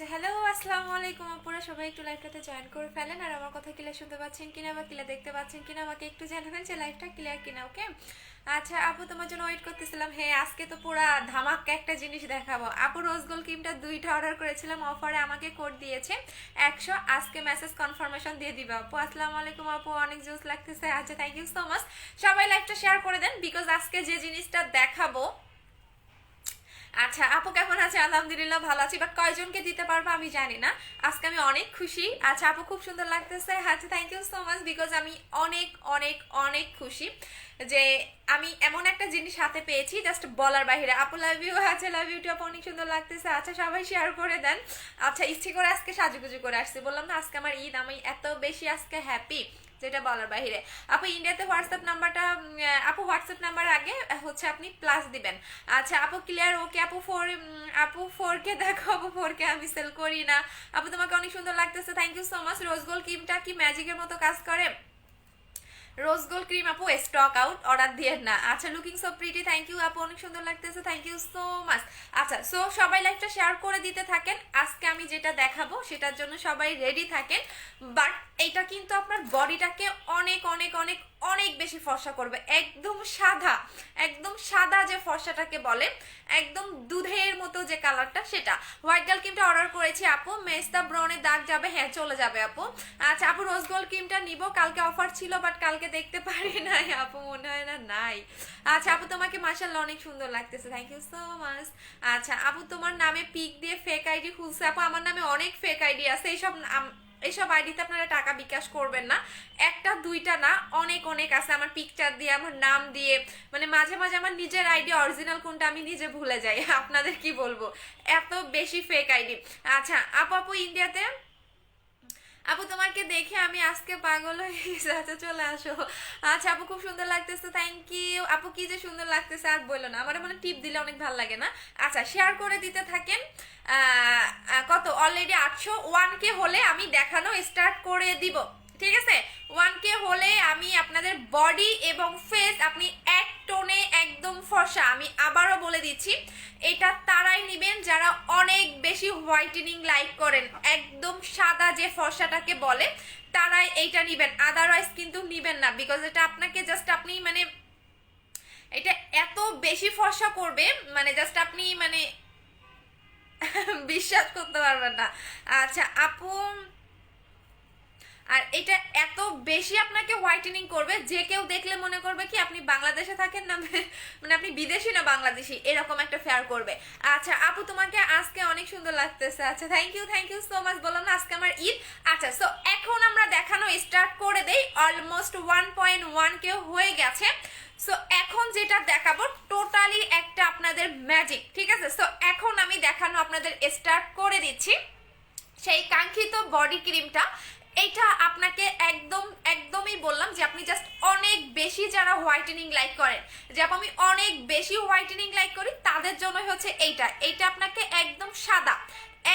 আচ্ছা হ্যালো আসসালামু আলাইকুম আপুরা, সবাই একটু লাইভটাতে জয়েন করে ফেলেন। আর আমার কথা ক্লিয়ার শুনতে পাচ্ছেন কিনা বা ক্লিয়ার দেখতে পাচ্ছেন কিনা আমাকে একটু জানাবেন যে লাইভটা ক্লিয়ার কিনা। ওকে আচ্ছা আপু, তোমার জন্য ওয়েট করতেছিলাম। হ্যাঁ, আজকে তো পুরা ধামাকা একটা জিনিস দেখাবো আপু। রোজ গোল্ড ক্রিমটা 2টা অর্ডার করেছিলাম, অফারে আমাকে কোড দিয়েছে 100। আজকে মেসেজ কনফার্মেশন দিয়ে দিবে আপু। আসসালামু আলাইকুম আপু, অনেক জোস লাগতেছে। আচ্ছা থ্যাংক ইউ সো মাচ। সবাই লাইভটা শেয়ার করে দেন বিকজ আজকে যে জিনিসটা দেখাবো। আচ্ছা আপু কেমন আছে? আলহামদুলিল্লাহ ভালো আছি, বাট কয়জনকে দিতে পারবো আমি জানি না। আজকে আমি অনেক খুশি। আচ্ছা আপু খুব সুন্দর লাগতেছে। আচ্ছা thank you so much because আমি অনেক অনেক অনেক খুশি যে আমি এমন একটা জিনিস হাতে পেয়েছি জাস্ট বলার বাইরে। আপু লাভ ইউ। আচ্ছা লাভ ইউ টু আপু, অনেক সুন্দর লাগতেছে। আচ্ছা সবাই শেয়ার করে দেন। আচ্ছা ইচ্ছে করে আজকে সাজুগুজু করে আসছি, বললাম না আজকে আমার ঈদ, আমি এত বেশি আজকে হ্যাপি যেটা বলার বাইরে। আপু ইন্ডিয়াতে হোয়াটসঅ্যাপ নাম্বারটা, আপু হোয়াটসঅ্যাপ নাম্বার আগে হচ্ছে আপনি প্লাস দিবেন। আচ্ছা আপু ক্লিয়ার। ওকে আপু আপু 4K দেখো। আপু 4K আমি সেল করি না। আপু তোমাকে অনেক সুন্দর লাগতেছে, thank you so much. Rose gold ক্রিমটা কি ম্যাজিকের মতো কাজ করে? রোজ গোল্ড ক্রিম আপু স্টক আউট, অর্ডার দিয়ে না। আচ্ছা looking so pretty, thank you আপু, অনেক সুন্দর লাগতেছে, থ্যাংক ইউ সো মাচ। আচ্ছা সো সবাই লাইভটা শেয়ার করে দিতে থাকেন। আজকে আমি যেটা দেখাবো সেটার জন্য সবাই রেডি থাকেন। বাট এটা কিন্তু আপনার বডিটাকে অনেক অনেক অনেক অনেক বেশি ফর্সা করবে। একদম সাদা, একদম সাদা যে ফর্সাটাকে বলে, একদম দুধের মতো যে কালারটা সেটা। হোয়াইট গার্ল ক্রিমটা অর্ডার করেছি আপু, মেস্তা ব্রাউনের দাগ যাবে। হ্যাঁ চলে যাবে আপু। আচ্ছা আপু রোজ গোল্ড ক্রিমটা নিব, কালকে অফার ছিল বাট কালকে দেখতে পারি নাই আপু, মনে হয় না নাই। আচ্ছা আপু তোমাকে মাশাআল্লাহ অনেক সুন্দর লাগতেছে, থ্যাংক ইউ সো মাচ। আচ্ছা আপু তোমার নামে পিক দিয়ে ফেক আইডি খুলছে। আপু আমার নামে অনেক ফেক আইডি আছে, এইসব আইডিতে আপনারা টাকা বিকাশ করবেন না। একটা দুইটা না, অনেক অনেক আছে আমার পিকচার দিয়ে, আমার নাম দিয়ে। মানে মাঝে মাঝে আমার নিজের আইডি অরিজিনাল কোনটা আমি নিজে ভুলে যাই। আপনাদের কি বলবো, এত বেশি ফেক আইডি। আচ্ছা আপু, আপু ইন্ডিয়াতে, আপু তোমাকে দেখে আমি আজকে পাগল হয়ে গেছি। আচ্ছা চলে আসো। আচ্ছা আপু খুব সুন্দর লাগতেছে, থ্যাংক ইউ আপু। কি যে সুন্দর লাগতেছে আর বললো না, আমার মানে টিপ দিলে অনেক ভালো লাগে না। আচ্ছা শেয়ার করে দিতে থাকেন। কত অলরেডি 800। 1K হলে আমি দেখানো স্টার্ট করে দিব, ঠিক আছে? 1K হলে আমি আপনাদের বডি এবং ফেস আপনি এক টোনে একদম ফর্সা। আমি আবারও বলে দিচ্ছি, এটা তারাই নিবেন যারা অনেক বেশি হোয়াইটেনিং লাইক করেন, একদম সাদা যে ফর্সাটাকে বলে, তারাই এইটা নিবেন। আদারওয়াইজ কিন্তু নিবেন না বিকজ এটা আপনাকে জাস্ট আপনি মানে এটা এত বেশি ফর্সা করবে, মানে জাস্ট আপনি মানে বিশ্বাস করতে পারবেন না। আচ্ছা আপু, আর এটা এত বেশি আপনাকে হোয়াইটেনিং করবে যে কেউ দেখলে মনে করবে কি আপনি বাংলাদেশে থাকেন না, মানে আপনি বিদেশি না বাংলাদেশি, এরকম একটা ফেয়ার করবে। আচ্ছা আপু তোমাকে আজকে অনেক সুন্দর লাগতেছে। আচ্ছা থ্যাংক ইউ সো মাচ। বললাম না আজকে আমার ঈদ। আচ্ছা সো এখন আমরা দেখানো স্টার্ট করে দেই। অলমোস্ট 1.1K হয়ে গেছে। সো এখন যেটা দেখাবো টোটালি একটা আপনাদের ম্যাজিক, ঠিক আছে? সো এখন আমি দেখানো আপনাদের স্টার্ট করে দিচ্ছি সেই কাঙ্ক্ষিত বডি ক্রিমটা। এইটা আপনাকে একদম একদমই বললাম যে আপনি জাস্ট অনেক বেশি যারা হোয়াইটেনিং লাইক করেন, যে আমি অনেক বেশি হোয়াইটেনিং লাইক করি তাদের জন্য হচ্ছে এইটা। এইটা আপনাকে একদম সাদা,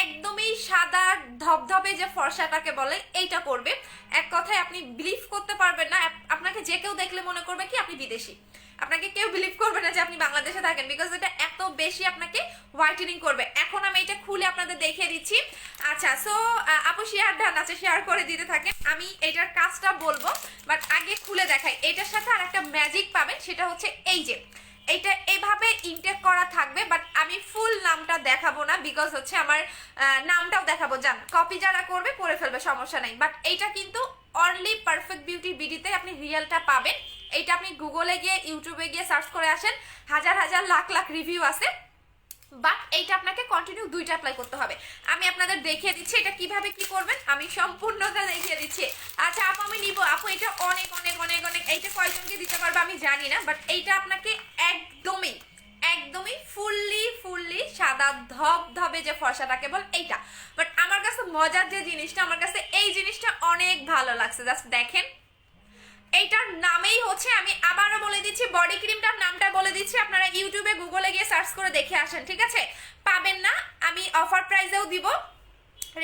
একদমই সাদা ধবধবে যে ফর্সাটাকে বলে এইটা করবে। এক কথায় আপনি বিলিভ করতে পারবেন না, আপনাকে যে কেউ দেখলে মনে করবে কি আপনি বিদেশি। আপনাকে কেউ বিলিভ করবে না যে আপনি বাংলাদেশে থাকেন বিকজ এটা এত বেশি আপনাকে হোয়াইটেনিং করবে। এখন আমি এটা খুলে আপনাদের দেখিয়ে দিচ্ছি। আচ্ছা সো আপু শেয়ার ডান। আচ্ছা শেয়ার করে দিতে থাকেন, আমি এটার কাজটা বলবো বাট আগে খুলে দেখাই। এটার সাথে আর একটা ম্যাজিক পাবেন, সেটা হচ্ছে এই যে এইটা এভাবে ইনটেক করা থাকবে, বাট আমি ফুল নামটা দেখাবো না বিকজ হচ্ছে আমার নামটাও দেখাবো, জান কপি যারা করবে করে ফেলবে, সমস্যা নাই। বাট এইটা কিন্তু অনলি পারফেক্ট বিউটি বিডিতে আপনি রিয়েলটা পাবেন। এইটা আপনি গুগলে গিয়ে ইউটিউবে গিয়ে সার্চ করে আসেন, হাজার হাজার লাখ লাখ রিভিউ আছে। বাট এইটা আপনাকে কন্টিনিউ 2টা অ্যাপ্লাই করতে হবে। আমি আপনাদের দেখিয়ে দিচ্ছি এটা কিভাবে কি করবেন, আমি সম্পূর্ণটা দেখিয়ে দিচ্ছি। আচ্ছা আপু আমি নিব। আপু এটা অনেক অনেক অনেক অনেক, এইটা কয়জনকে দিতে পারবো আমি জানি না, বাট এইটা আপনাকে একদমই একদমই ফুললি ফুললি সাদা ধবধবে যে ফর্সাটাকে বল এইটা। বাট আমার কাছে মজার যে জিনিসটা, আমার কাছে এই জিনিসটা অনেক ভালো লাগছে। জাস্ট দেখেন, এইটার নামেই হচ্ছে, আমি আবারও বলে দিচ্ছি বডি ক্রিমটার নামটা বলে দিচ্ছি, আপনারা ইউটিউবে গুগলে গিয়ে সার্চ করে দেখে আসেন, ঠিক আছে? পাবেন না, আমি অফার প্রাইসেও দিব।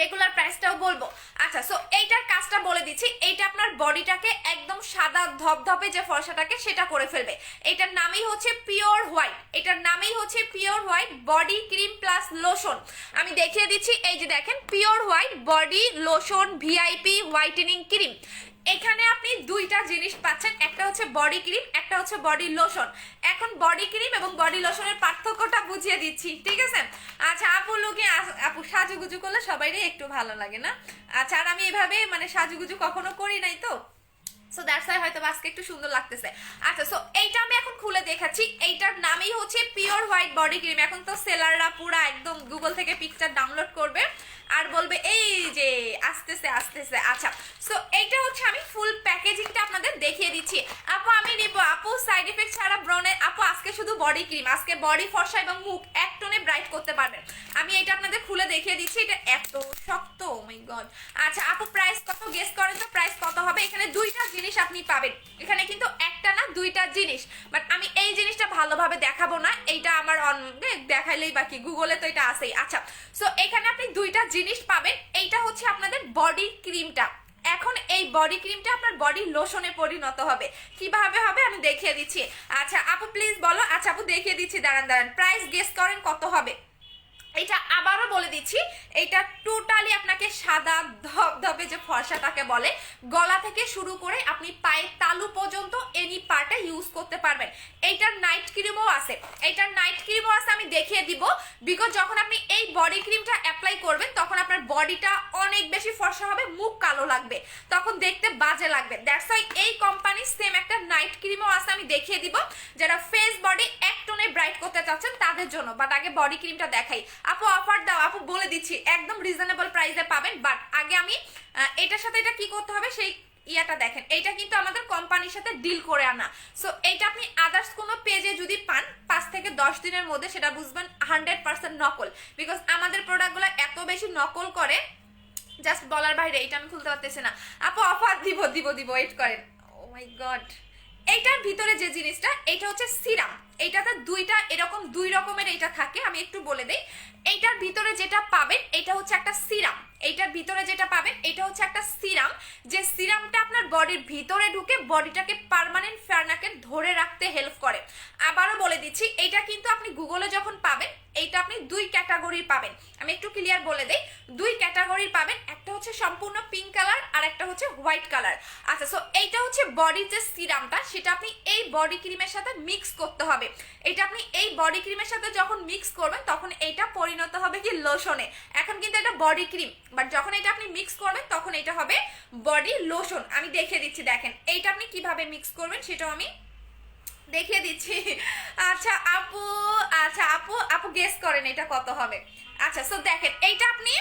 রেগুলার প্রাইসটাও বলবো। আচ্ছা, সো এইটার কাজটা বলে দিচ্ছি। এইটা আপনার বডিটাকে একদম সাদা ধপধপে যে ফর্সাটাকে সেটা করে ফেলবে। এটার নামই হচ্ছে পিওর হোয়াইট, এটার নামই হচ্ছে pure white body cream plus lotion. আমি দেখিয়ে দিচ্ছি, এই যে দেখেন pure white body lotion VIP whitening cream. এখানে আপনি দুইটা জিনিস পাচ্ছেন, একটা হচ্ছে বডি ক্রিম, একটা হচ্ছে বডি লোশন। এখন বডি ক্রিম এবং বডি লোশনের পার্থক্যটা বুঝিয়ে দিচ্ছি, ঠিক আছে? আচ্ছা, আপু লুকে আপু সাজুগুজু করলে সবাইরই একটু ভালো লাগে না? আচ্ছা, আর আমি এইভাবে মানে সাজুগুজু কখনো করি নাই তো, সো দ্যাটস ওয়াই হয়তো আজকে একটু সুন্দর লাগতেছে। আচ্ছা, সো এইটা আমি এখন খুলে দেখাচ্ছি। এইটার নামই হচ্ছে পিওর হোয়াইট বডি ক্রিম। এখন তো সেলাররা পুরা একদম গুগল থেকে পিকচার ডাউনলোড করবে আর বলবে এই যে আসতেছে আসতেছে। আচ্ছা, সো এইটা হচ্ছে আমি ফুল প্যাকেজিংটা আপনাদের দেখিয়ে দিচ্ছি। আপু আমি নিব, আপু সাইড এফেক্ট ছাড়া ব্রনে, আপু আজকে শুধু বডি ক্রিম, আজকে বডি ফর্সা এবং মুখ এক টোনে ব্রাইট করতে পারবেন। আমি এটা আপনাদের খুলে দেখিয়ে দিচ্ছি। এটা এত শক্ত, ও মাই গড। আচ্ছা আপু প্রাইস কত গেস করেন তো, প্রাইস কত হবে? এখানে দুইটা জিনিস আপনি পাবেন, এখানে কিন্তু একটা না দুইটা জিনিস, বাট আমি এই জিনিসটা ভালোভাবে দেখাবো না, এইটা আমার দেখাইলেই বাকি, গুগলে তো এটা আছেই। আচ্ছা, সো এখানে আপনি দুইটা জিনিস পাবেন। এইটা হচ্ছে আপনাদের বডি ক্রিমটা, এখন এই বডি ক্রিমটা আপনার বডি লোশনে পরিণত হবে। কিভাবে হবে আমি দেখিয়ে দিচ্ছি। আচ্ছা আপু প্লিজ বলো। আচ্ছা আপু দেখিয়ে দিচ্ছি, দাঁড়ান দাঁড়ান, প্রাইস গেস করেন কত হবে। এটা আবারও বলে দিচ্ছি, এটা টোটালি আপনাকে সাদা ধবধবে যে ফর্সাটাকে বলে, গলা থেকে শুরু করে আপনি পায়ের তালু পর্যন্ত এনি পার্টে ইউজ করতে পারবেন। এইটার নাইট ক্রিমও আছে, এইটার নাইট ক্রিমও আছে, আমি দেখিয়ে দিব। বিকজ যখন আপনি এই বডি ক্রিমটা অ্যাপ্লাই করবেন তখন আপনার বডিটা অনেক বেশি ফর্সা হবে, মুখ কালো লাগবে, তখন দেখতে বাজে লাগবে। দ্যাটস ওয়াই এই কোম্পানির সেম একটা নাইট ক্রিমও আছে, আমি দেখিয়ে দিব যারা ফেস বডি এক টোনে ব্রাইট করতে চাচ্ছেন তাদের জন্য। বাট আগে বডি ক্রিমটা দেখাই। আপু অফার দাও, আপু বলে দিচ্ছি একদম রিজনেবল প্রাইসে পাবেন। বাট আগে আমি এটার সাথে এটা কি করতে হবে সেই ইয়াটা দেখেন। এইটা কিন্তু আমাদের কোম্পানির সাথে ডিল করে আনা, সো এইটা আপনি আদার্স কোনো পেজে যদি পান 5 থেকে 10 দিনের মধ্যে সেটা বুঝবেন 100% নকল। বিকজ আমাদের প্রোডাক্টগুলো এত বেশি নকল করে, জাস্ট বলার বাইরে। এটা আমি খুলতে পারতেছি না আপু, অফার দিব দিব দিব, ওয়েট করেন। ও মাই গড, এইটার ভিতরে যে জিনিসটা, এটা হচ্ছে সিরাম। এইটাতে দুইটা এরকম দুই রকমের এইটা থাকে, আমি একটু বলে দেই। এইটার ভিতরে যেটা পাবেন এটা হচ্ছে একটা সিরাম, এইটার ভিতরে যেটা পাবেন এটা হচ্ছে একটা সিরাম, যে সিরামটা আপনার বডির ভিতরে ঢুকে বডিটাকে পার্মানেন্ট ফেয়ারনাকে ধরে রাখতে হেল্প করে। আবারও বলে দিচ্ছি, এইটা কিন্তু আপনি গুগলে যখন পাবেন এইটা আপনি দুই ক্যাটাগরির পাবেন। আমি একটু ক্লিয়ার বলে দেই, দুই ক্যাটাগরির পাবেন, একটা হচ্ছে সম্পূর্ণ পিঙ্ক কালার আর একটা হচ্ছে হোয়াইট কালার। আচ্ছা, সো এইটা হচ্ছে বডির যে সিরামটা সেটা আপনি এই বডি ক্রিমের সাথে মিক্স করতে হবে। এটা আপনি এই বডি ক্রিমের সাথে যখন মিক্স করবেন তখন এইটা পরিণত হবে কি লোশনে। এখন কিন্তু এটা বডি ক্রিম, বাট যখন এটা আপনি মিক্স করবেন তখন এটা হবে বডি লোশন। আমি দেখিয়ে দিচ্ছি, দেখেন এইটা আপনি কিভাবে মিক্স করবেন সেটাও আমি দেখিয়ে দিচ্ছি। আচ্ছা আপু, আচ্ছা আপু আপু গেস করেন এটা কত হবে। আচ্ছা, সো দেখেন এইটা আপনি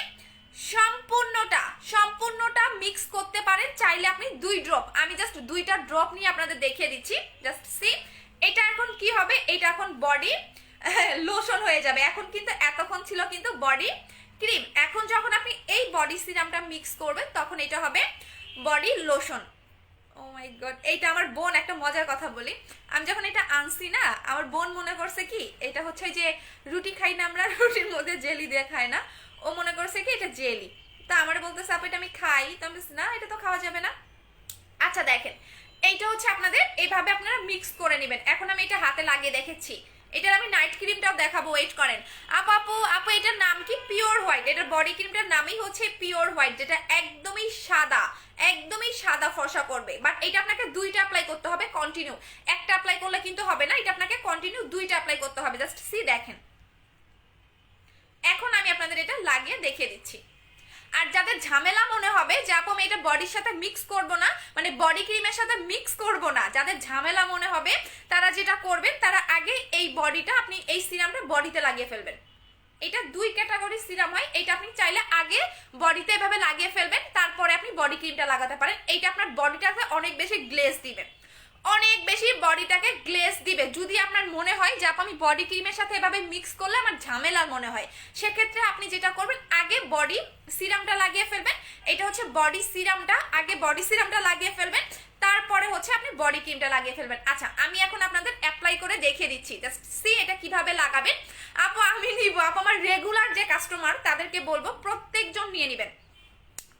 সম্পূর্ণটা মিক্স করতে পারেন, চাইলে আপনি 2 ড্রপ, আমি জাস্ট 2টা ড্রপ নিয়ে আপনাদের দেখিয়ে দিচ্ছি। জাস্ট সি, এটা এখন কি হবে, এটা এখন বডি লোশন হয়ে যাবে। এখন কিন্তু এতক্ষণ ছিল কিন্তু বডি ক্রিম, এখন যখন আপনি এই বডি সিরামটা মিক্স করবেন তখন এটা হবে বডি লোশন। ও মাই গড, এইটা আমার বোন, একটা মজার কথা বলি, আমি যখন এটা আনছি না আমার বোন মনে করছে কি এটা হচ্ছে যে রুটি খাই না আমরা, রুটির মধ্যে জেলি দিয়ে খাই না, ও মনে করছে কি এটা জেলি। তা আমার বলতেছে আপু এটা আমি খাই, তো আমি না এটা তো খাওয়া যাবে না। আচ্ছা দেখেন, এইটা হচ্ছে আপনাদের এইভাবে আপনারা মিক্স করে নেবেন। এখন আমি এটা হাতে লাগিয়ে দেখেছি, এটার আমি নাইট ক্রিমটাও দেখাবো, ওয়েট করেন। আপু আপু এটার নাম কি? Pure white. এটার বডি ক্রিমটার নামই হচ্ছে পিওর হোয়াইট, যেটা একদমই সাদা, একদমই সাদা ফর্সা করবে। বাট এটা আপনাকে 2টা অ্যাপ্লাই করতে হবে কন্টিনিউ, একটা অ্যাপ্লাই করলে কিন্তু হবে না, এটা আপনাকে কন্টিনিউ 2টা অ্যাপ্লাই করতে হবে। জাস্ট সি দেখেন, এখন আমি আপনাদের এটা লাগিয়ে দেখিয়ে দিচ্ছি। আর যাদের ঝামেলা মনে হবে যে আপু আমি এটা বডির সাথে মিক্স করব না, মানে বডি ক্রিমের সাথে মিক্স করব না, যাদের ঝামেলা মনে হবে তারা যেটা করবেন, তারা আগে এই বডিটা আপনি এই সিরামটা বডিতে লাগিয়ে ফেলবেন। এটা 2 ক্যাটাগরির সিরাম হয়, এটা আপনি চাইলে আগে বডিতে এভাবে লাগিয়ে ফেলবেন, তারপরে আপনি বডি ক্রিমটা লাগাতে পারেন। এইটা আপনার বডিটাকে অনেক বেশি গ্লেজ দিবে, অনেক বেশি বডিটাকে গ্লেজ দিবে। যদি আপনার মনে হয় যে আমি বডি ক্রিমের সাথে এভাবে মিক্স করলে আমার ঝামেলা মনে হয়, সেক্ষেত্রে আপনি যেটা করবেন আগে বডি সিরামটা লাগিয়ে ফেলবেন। এটা হচ্ছে বডি সিরামটা, আগে বডি সিরামটা লাগিয়ে ফেলবেন, তারপরে হচ্ছে আপনি বডি ক্রিমটা লাগিয়ে ফেলবেন। আচ্ছা আমি এখন আপনাদের অ্যাপ্লাই করে দেখিয়ে দিচ্ছি, জাস্ট সি এটা কিভাবে লাগাবেন। আপু আমি নিব, আপু আমার রেগুলার যে কাস্টমার তাদেরকে বলবো প্রত্যেকজন নিয়ে নেবেন।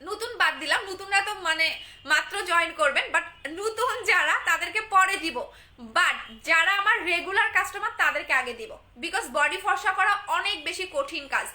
নতুন বাদ দিলাম, নতুনরা তো মানে মাত্র জয়েন করবেন, বাট নতুন যারা তাদেরকে পরে দিব, বাট যারা আমার রেগুলার কাস্টমার তাদেরকে আগে দিব। বিকজ বডি ফর্সা করা অনেক বেশি কঠিন কাজ,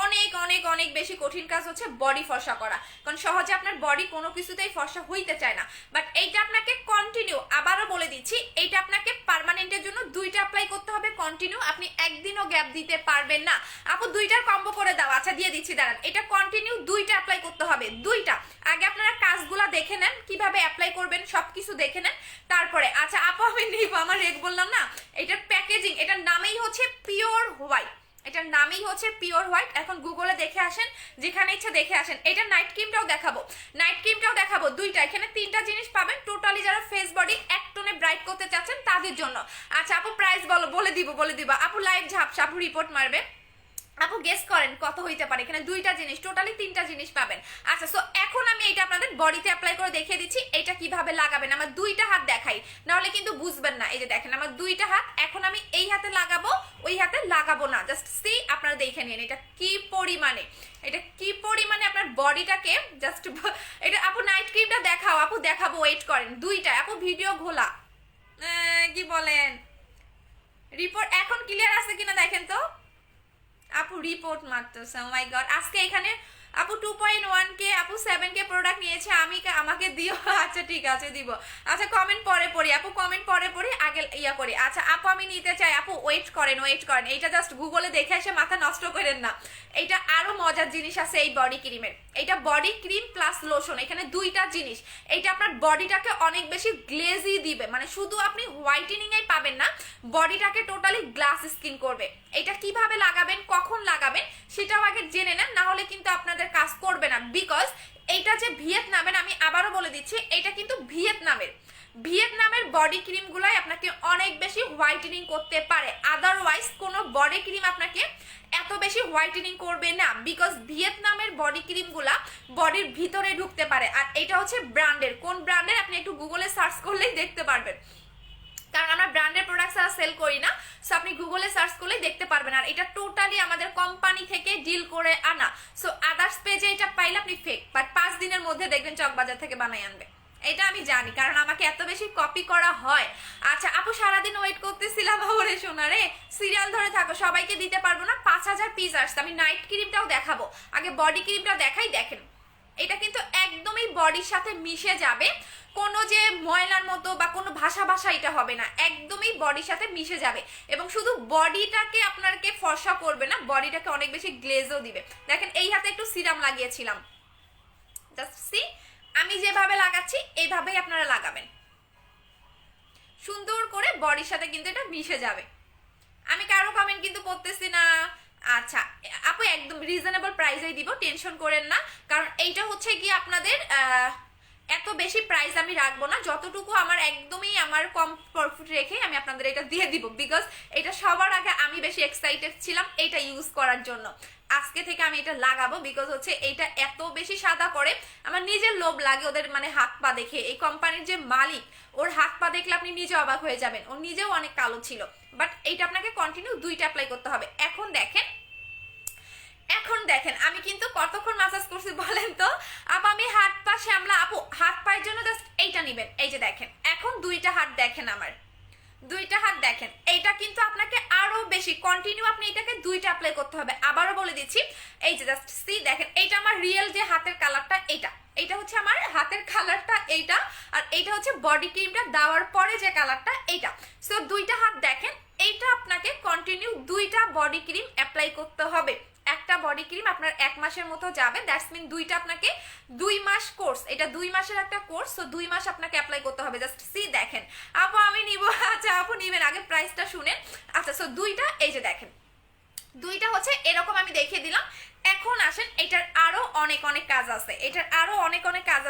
অনেক অনেক অনেক বেশি কঠিন কাজ হচ্ছে বডি ফর্সা করা, কারণ সহজে আপনার বডি কোনো কিছুতেই ফর্সা হইতে চায় না। বাট এইটা আপনাকে কন্টিনিউ, আবারও বলে দিচ্ছি, এইটা আপনাকে পার্মানেন্টের জন্য 2টা অ্যাপ্লাই করতে হবে কন্টিনিউ, আপনি একদিনও গ্যাপ দিতে পারবেন না। আপু 2টার কম্বো করে দাও, আচ্ছা দিয়ে দিচ্ছি দাঁড়ান। এটা কন্টিনিউ 2টা অ্যাপ্লাই করতে হবে, 2টা। আগে আপনারা কাজগুলা দেখে নেন, কিভাবে অ্যাপ্লাই করবেন সবকিছু দেখে নেন, তারপরে আচ্ছা আপু আমি নিব। আমার রেগ বললাম না, এটার প্যাকেজিং, এটার নামেই হচ্ছে পিওর হোয়াইট, এটার নামই হচ্ছে পিওর হোয়াইট। এখন গুগলে দেখে আসেন, যেখানে ইচ্ছা দেখে আসেন। এটা নাইট ক্রিমটাও দেখাবো, নাইট ক্রিমটাও দেখাবো, 2টা। এখানে 3টা জিনিস পাবেন টোটালি, যারা ফেস বডি এক টোনে ব্রাইট করতে চাচ্ছেন তাদের জন্য। আচ্ছা আপু প্রাইস বলো, বলে দিব আপু। লাইভ ঝাপসা, আপু রিপোর্ট মারবে। আপু গেস করেন কত হইতে পারে, এখানে 2টা জিনিস, টোটালি 3টা জিনিস পাবেন। আচ্ছা সো এখন আমি এটা আপনাদের বডিতে অ্যাপ্লাই করে দেখিয়ে দিচ্ছি এটা কিভাবে লাগাবেন। আমার 2টা হাত দেখাই, নাহলে কিন্তু বুঝবেন না। এই যে দেখেন আমার 2টা হাত, এখন আমি এই হাতে লাগাবো, ওই হাতে লাগাবো না, জাস্ট সি, আপনারা দেখে নিন এটা কি পরিমাণে, এটা কি পরিমাণে আপনার বডিটাকে জাস্ট। এটা আপু নাইট ক্রিমটা দেখাও, আপু দেখাবো, ওয়েট করেন। 2টা আপু ভিডিও ঘোলা, কি বলেন, রিপোর্ট এখন ক্লিয়ার আছে কিনা দেখেন তো। আপু রিপোর্ট মারতেছে, ও মাই গড। আজকে এখানে আপু 2.1K, আপু 7K প্রোডাক্ট নিয়েছে, আমাকে দিও। আচ্ছা ঠিক আছে দিব। আচ্ছা কমেন্ট পরে পড়ি আপু, কমেন্ট পরে পড়ি, আগে ইয়া করি। আচ্ছা আপু আমি নিতে চাই, আপু ওয়েট করেন। এইটা জাস্ট গুগলে দেখে এসে মাথা নষ্ট করেন না, এটা আরো মজার জিনিস আছে এই বডি ক্রিমের। এটা বডি ক্রিম প্লাস লোশন, এখানে 2টা জিনিস। এইটা আপনার বডিটাকে অনেক বেশি গ্লেজি দিবে, মানে শুধু আপনি হোয়াইটেনিং এই পাবেন না, বডিটাকে টোটালি গ্লাস স্কিন করবে। এটা কিভাবে লাগাবেন, কখন লাগাবেন সেটাও আগে জেনে নেন, না হলে কিন্তু আপনাদের কাজ করবে না। বিকজ এইটা যে ভিয়েতনামের, আমি আবারও বলে দিচ্ছি, এটা কিন্তু ভিয়েতনামের বডি ক্রিম গুলাই আপনাকে অনেক বেশি হোয়াইটেনিং করতে পারে, আদারওয়াইজ কোনো বডি ক্রিম আপনাকে এত বেশি হোয়াইটেনিং করবে না। বিকজ ভিয়েতনামের বডি ক্রিম গুলা বডির ভিতরে ঢুকতে পারে। আর এটা হচ্ছে ব্র্যান্ডের, কোন ব্র্যান্ডের আপনি একটু গুগলে সার্চ করলেই দেখতে পারবেন, কারণ আমরা ব্র্যান্ডের প্রোডাক্টস আর সেল করি না, সো আপনি গুগলে সার্চ করলেই দেখতে পারবেন। আর এটা টোটালি আমাদের কোম্পানি থেকে ডিল করে আনা, সো আদার্স পেজে এটা পাইলে আপনি ফেক, বাট 5 দিনের মধ্যে দেখবেন চকবাজার থেকে বানাই আনবে, এটা আমি জানি, কারণ আমাকে এত বেশি কপি করা হয়। আচ্ছা আপু সারাদিন ওয়েট করতেছিলাম, ওরে শোনা রে, সিরিয়াল ধরে থাকো, সবাইকে দিতে পারবো না, 5000 পিস আসছে। আমি নাইট ক্রিমটাও দেখাবো, আগে বডি ক্রিমটাও দেখাই। দেখেন এটা কিন্তু একদমই বডির সাথে মিশে যাবে, কোনো যে ময়লার মতো বা কোনো ভাষা এটা হবে না, একদমই বডির সাথে মিশে যাবে। এবং শুধু বডিটাকে আপনাকে ফর্সা করবে না, বডিটাকে অনেক বেশি গ্লেজও দিবে। দেখেন এই হাতে একটু সিরাম লাগিয়েছিলাম, জাস্ট সি, আমি যেভাবে লাগাচ্ছি এইভাবেই আপনারা লাগাবেন, সুন্দর করে বডির সাথে কিন্তু এটা মিশে যাবে। আমি কারো কমেন্ট কিন্তু করতেছি না। আচ্ছা আপু একদম রিজনেবল প্রাইসেই দিব, টেনশন করেন না, কারণ এইটা হচ্ছে কি আপনাদের এত বেশি প্রাইস আমি রাখবো না, যতটুকু আমার একদমই আমার কম প্রফিট রেখে আমি আপনাদের এটা দিয়ে দিব। বিকজ এটা সবার আগে আমি বেশি এক্সাইটেড ছিলাম এটা ইউজ করার জন্য, আজকে থেকে আমি এটা লাগাবো। বিকজ হচ্ছে এটা এত বেশি সাদা করে, আমার নিজের লোভ লাগে ওদের মানে হাত পা দেখে। এই কোম্পানির যে মালিক, ওর হাত পা দেখলে আপনি নিজে অবাক হয়ে যাবেন, ও নিজেও অনেক কালো ছিল। বাট এইটা আপনাকে কন্টিনিউ 2টা অ্যাপ্লাই করতে হবে। এখন দেখেন আমি কিন্তু কতক্ষণ মাসাজ করছি বলেন তো। আপু আমি হাত পা শ্যামলা, আপু হাত পায়ের জন্য জাস্ট এইটা নিবেন। এই যে দেখেন এখন 2টা হাত দেখেন, আমার 2টা হাত দেখেন, এইটা কিন্তু আপনাকে আরো বেশি কন্টিনিউ আপনি এটাকে 2টা অ্যাপ্লাই করতে হবে। আবারও বলে দিচ্ছি, এই যে জাস্ট সি দেখেন, এইটা আমার রিয়েল যে হাতের কালারটা, এইটা হচ্ছে আমার হাতের কালারটা এইটা, আর এইটা হচ্ছে বডি ক্রিমটা দেওয়ার পরে যে কালারটা এইটা। সো 2টা হাত দেখেন, এইটা আপনাকে কন্টিনিউ 2টা বডি ক্রিম অ্যাপ্লাই করতে হবে। একটা বডি ক্রিম আপনার 1 মাসের মতো যাবে, দ্যাটস মিন 2টা আপনাকে 2 মাস কোর্স, এটা 2 মাসের একটা কোর্স, সো 2 মাস আপনাকে অ্যাপ্লাই করতে হবে। জাস্ট সি দেখেন, আপু আমি নিব। আচ্ছা আপু নিবেন, আগে প্রাইসটা শুনেন। আচ্ছা সো 2টা, এই যে দেখেন 2টা হচ্ছে এরকম আমি দেখিয়ে দিলাম। এখন আসেন এটার আরো অনেক কাজ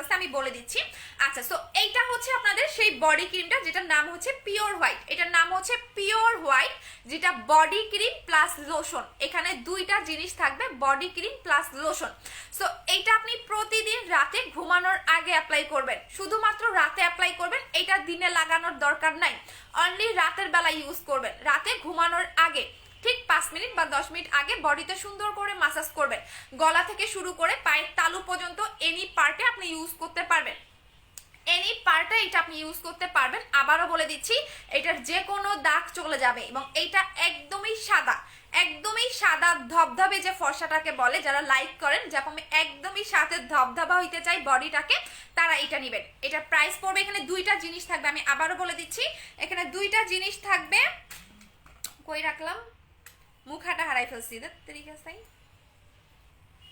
আছে, আমি বলে দিচ্ছি। আচ্ছা সো এইটা হচ্ছে আপনাদের সেই বডি ক্রিমটা যেটার নাম হচ্ছে পিওর হোয়াইট, এটার নাম হচ্ছে পিওর হোয়াইট, যেটা বডি ক্রিম প্লাস লোশন। এখানে 2টা জিনিস থাকবে, body cream plus lotion. So এইটা আপনি প্রতিদিন রাতে ঘুমানোর আগে অ্যাপ্লাই করবেন, শুধুমাত্র রাতে অ্যাপ্লাই করবেন, এটা দিনে লাগানোর দরকার নাই, অনলি রাতের বেলা ইউজ করবেন, রাতে ঘুমানোর আগে। ঠিক 5 মিনিট বা 10 মিনিট আগে বডিতে সুন্দর করে মাসাজ করবেন। গলা থেকে শুরু করে পায়ের তালু পর্যন্ত এনি পার্টে আপনি ইউজ করতে পারবেন, এনি পার্টে এটা আপনি ইউজ করতে পারবেন। আবারও বলে দিচ্ছি, এটার যে কোনো দাগ চলে যাবে এবং এটা একদমই সাদা, একদমই সাদা ধবধবে যে ফর্সাটাকে বলে, যারা লাইক করেন যে আমি একদমই সাথে ধবধবা হইতে চাই বডিটাকে, তারা এটা নেবেন। এটার প্রাইস পড়বে, এখানে দুইটা জিনিস থাকবে, আমি আবারও বলে দিচ্ছি এখানে দুইটা জিনিস থাকবে। কই রাখলাম, মুখাটা হারাই ফেলছি,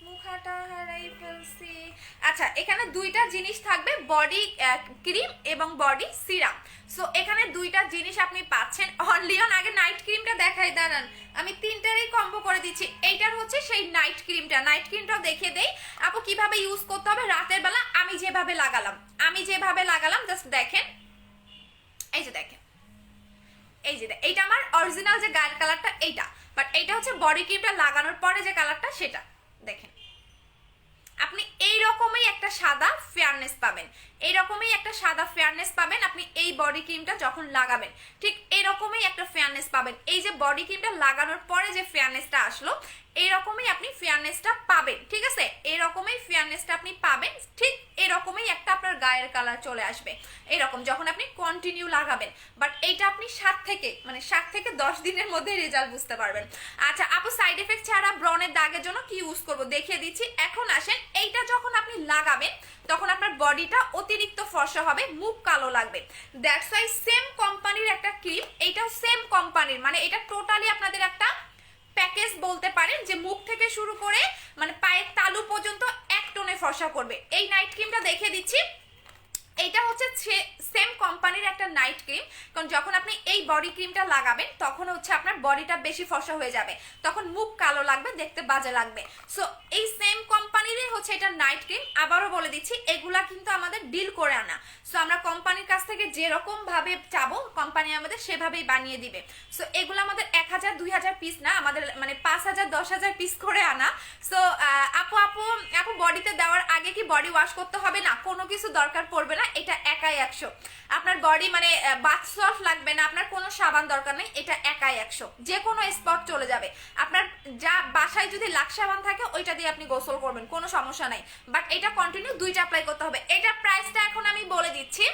মুখাটা হারাই ফেলছি। আচ্ছা, এখানে দুইটা জিনিস থাকবে, বডি ক্রিম এবং বডি সিরাম। সো এখানে দুইটা জিনিস আপনি পাচ্ছেন অনলি অন। আগে নাইট ক্রিমটা দেখাই, দাঁড়ান আমি তিনটারই কম্বো করে দিচ্ছি। এইটার হচ্ছে সেই নাইট ক্রিমটা, নাইট ক্রিমটাও দেখিয়ে দেই আপু কিভাবে ইউজ করতে হবে রাতের বেলা। আমি যেভাবে লাগালাম জাস্ট দেখেন, এই যে দেখেন, এই যে এইটা আমার অরিজিনাল যে গায়ের কালারটা এইটা, বাট এইটা হচ্ছে বডি ক্রিমটা লাগানোর পরে যে কালারটা সেটা দেখেন। আপনি এইরকমই একটা সাদা ফেয়ারনেস পাবেন, এইরকমই একটা সাদা ফেয়ারনেস পাবেন আপনি এই বডি ক্রিমটা যখন লাগাবেন, ঠিক এরকমই একটা ফেয়ারনেস পাবেন। এই যে বডি ক্রিমটা লাগানোর পরে যে ফেয়ারনেসটা আসলো, এরকমই আপনি ফেয়ারনেসটা পাবেন, ঠিক আছে, এরকমই ফেয়ারনেসটা আপনি পাবেন, ঠিক এরকমই একটা আপনার গায়ের কালার চলে আসবে এরকম যখন আপনি কন্টিনিউ লাগাবেন। বাট এইটা আপনি 7 থেকে 10 দিনের মধ্যে রেজাল্ট বুঝতে পারবেন। আচ্ছা আপু, সাইড এফেক্ট ছাড়া ব্রনের দাগের জন্য কি ইউজ করব দেখিয়ে দিচ্ছি। এখন আসেন, এইটা যখন আপনি লাগাবেন তখন আপনার বডিটা অতিরিক্ত ফর্সা হবে, মুখ কালো লাগবে। দ্যাটস ওয়াই সেম কোম্পানির একটা ক্রিম, এইটা সেম কোম্পানির, মানে এটা টোটালি আপনাদের একটা প্যাকেজ বলতে পারেন, যে মুখ থেকে শুরু করে মানে পায়ের তালু পর্যন্ত এক টোনে ফর্সা করবে। এই নাইট ক্রিমটা দেখিয়ে দিচ্ছি, এইটা হচ্ছে সেম কোম্পানির একটা নাইট ক্রিম। কারণ যখন আপনি এই বডি ক্রিমটা লাগাবেন তখন হচ্ছে আপনার বডিটা বেশি ফর্সা হয়ে যাবে, তখন মুখ কালো লাগবে, দেখতে বাজে লাগবে। সো এই সেম কোম্পানিরই হচ্ছে এটা নাইট ক্রিম। আবারও বলে দিচ্ছি, এগুলা কিন্তু আমাদের ডিল করে আনা। সো আমরা কোম্পানির কাছ থেকে যেরকম ভাবে চাবো কোম্পানি আমাদের সেভাবেই বানিয়ে দিবে। সো এগুলো আমাদের 1000 2000 পিস না, আমাদের মানে 5000 10000 পিস করে আনা। সো আপু আপু আপু বডিতে দেওয়ার আগে কি বডি ওয়াশ করতে হবে না? কোনো কিছু দরকার পড়বে না, এটা একাই 100। আপনার বডি মানে বাথ সল্ট লাগবে না, আপনার কোনো সাবান দরকার নেই, এটা একাই 100, যে কোনো স্পট চলে যাবে। আপনার যা বাসায় যদি লাক্স সাবান থাকে ওইটা দিয়ে আপনি গোসল করবেন, কোনো সমস্যা নাই। বাট এটা কন্টিনিউ 2টা অ্যাপ্লাই করতে হবে। এটা প্রাইসটা এখন আমি বলে দিচ্ছি,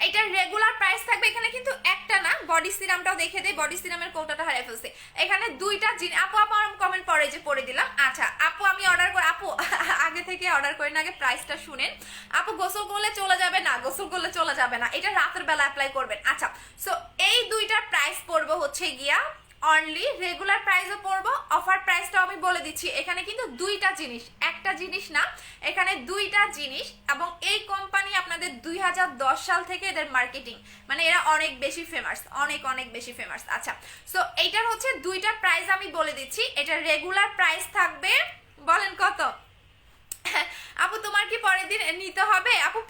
এটার রেগুলার প্রাইস থাকবে, এখানে কিন্তু একটা না, বডি সিরামটাও দেখে দেই, বডি সিরামের কৌটাটা হারিয়ে ফেলছে। এখানে দুইটা জিনিস, আপু আমার কমেন্ট পরে যে পড়ে দিলাম। আচ্ছা আপু আমি অর্ডার করে, আপু আগে থেকে অর্ডার করেন, আগে প্রাইসটা শুনেন। আপু গোসল করলে চলে যাবে না, গোসল করলে চলে যাবে না, এটা রাতের বেলা অ্যাপ্লাই করবেন। আচ্ছা, সো এই দুইটার প্রাইস পড়বে হচ্ছে গিয়া অনলি, রেগুলার প্রাইসও পড়বো, অফার প্রাইসটাও আমি বলে দিচ্ছি। এখানে কিন্তু দুইটা জিনিস, একটা জিনিস না, এখানে দুইটা জিনিস। এবং এই কোম্পানি আপনাদের 2010 সাল থেকে এদের মার্কেটিং, মানে এরা অনেক বেশি ফেমাস, অনেক অনেক বেশি ফেমাস। আচ্ছা, সো এইটার হচ্ছে দুইটা প্রাইস আমি বলে দিচ্ছি। এটার রেগুলার প্রাইস থাকবে, বলেন কত আপু? তোমার কি পরের দিন নিতে হবে আপু?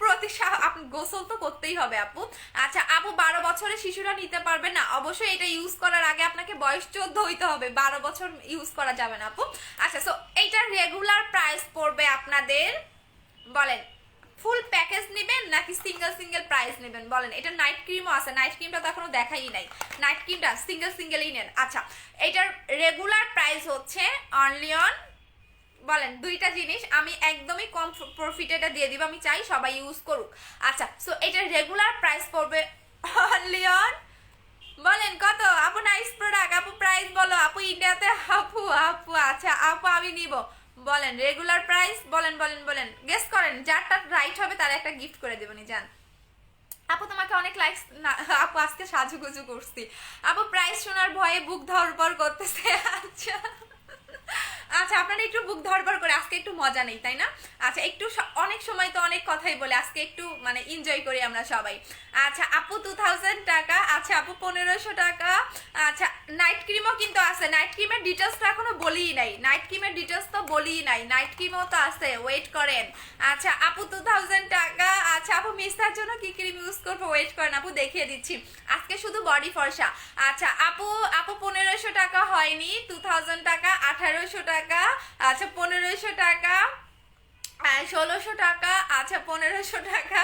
আপনি গোসল তো করতেই হবে আপু। আচ্ছা আপু, 12 বছরের শিশুরা নিতে পারবে না? অবশ্যই এটা ইউজ করার আগে আপনাকে বয়স 14 হইতে হবে, 12 বছর ইউজ করা যাবে না আপু। আচ্ছা, সো এইটার রেগুলার প্রাইস পড়বে আপনাদের, বলেন ফুল প্যাকেজ নেবেন নাকি সিঙ্গেল সিঙ্গেল প্রাইস নেবেন বলেন? এটা নাইট ক্রিমও আছে, নাইট ক্রিমটা তো এখনো দেখাই নাই, নাইট ক্রিমটা সিঙ্গেল সিঙ্গেলই নেন। আচ্ছা, এটার রেগুলার প্রাইস হচ্ছে অনলি অন, বলেন দুইটা জিনিস আমি একদমই কম প্রফিট এটা দিয়ে দিব, আমি চাই সবাই ইউজ করুক। আচ্ছা, সো এটার রেগুলার প্রাইস পড়বে অনলি অন, বলেন কত আপু? নাইস প্রোডাক্ট আপু, প্রাইস বলো আপু ইন্ডিয়াতে। আপু আপু আচ্ছা আপু আমি নিব, বলেন রেগুলার প্রাইস, বলেন বলেন বলেন, গেস করেন, যারটা রাইট হবে তার একটা গিফট করে দেবনি জান। আপু তোমাকে অনেক লাইকস, আপু আজকে সাজুগুজু করছি আপু, প্রাইস শোনার ভয়ে বুক ধরপড় করতেছে। আচ্ছা আচ্ছা, আপনারা একটু বুক ধরপড় করে, আজকে একটু মজা নেই তাই না? আচ্ছা, একটু অনেক সময় তো অনেক কথাই বলে, আজকে একটু মানে এনজয় করি আমরা সবাই। আচ্ছা আপু 2000 টাকা, আচ্ছা আপু 1500 টাকা। আচ্ছা, নাইট ক্রিমও কিন্তু আছে, নাইট ক্রিমের ডিটেলস তো এখনো বলিই নাই, নাইট ক্রিমের ডিটেলস তো বলিই নাই, নাইট ক্রিমও তো আছে, ওয়েট করেন। আচ্ছা আপু 2000 টাকা। আচ্ছা আপু মিস্টার জন্য কি ক্রিম ইউজ করবো, ওয়েট করেন আপু দেখিয়ে দিচ্ছি, আজকে শুধু বডি ফর্সা। আচ্ছা আপু, আপু 1500 টাকা হয়নি, 2000 টাকা, 1800 টাকা, আচ্ছা 1500 টাকা, 1600 টাকা, আচ্ছা 1500 টাকা।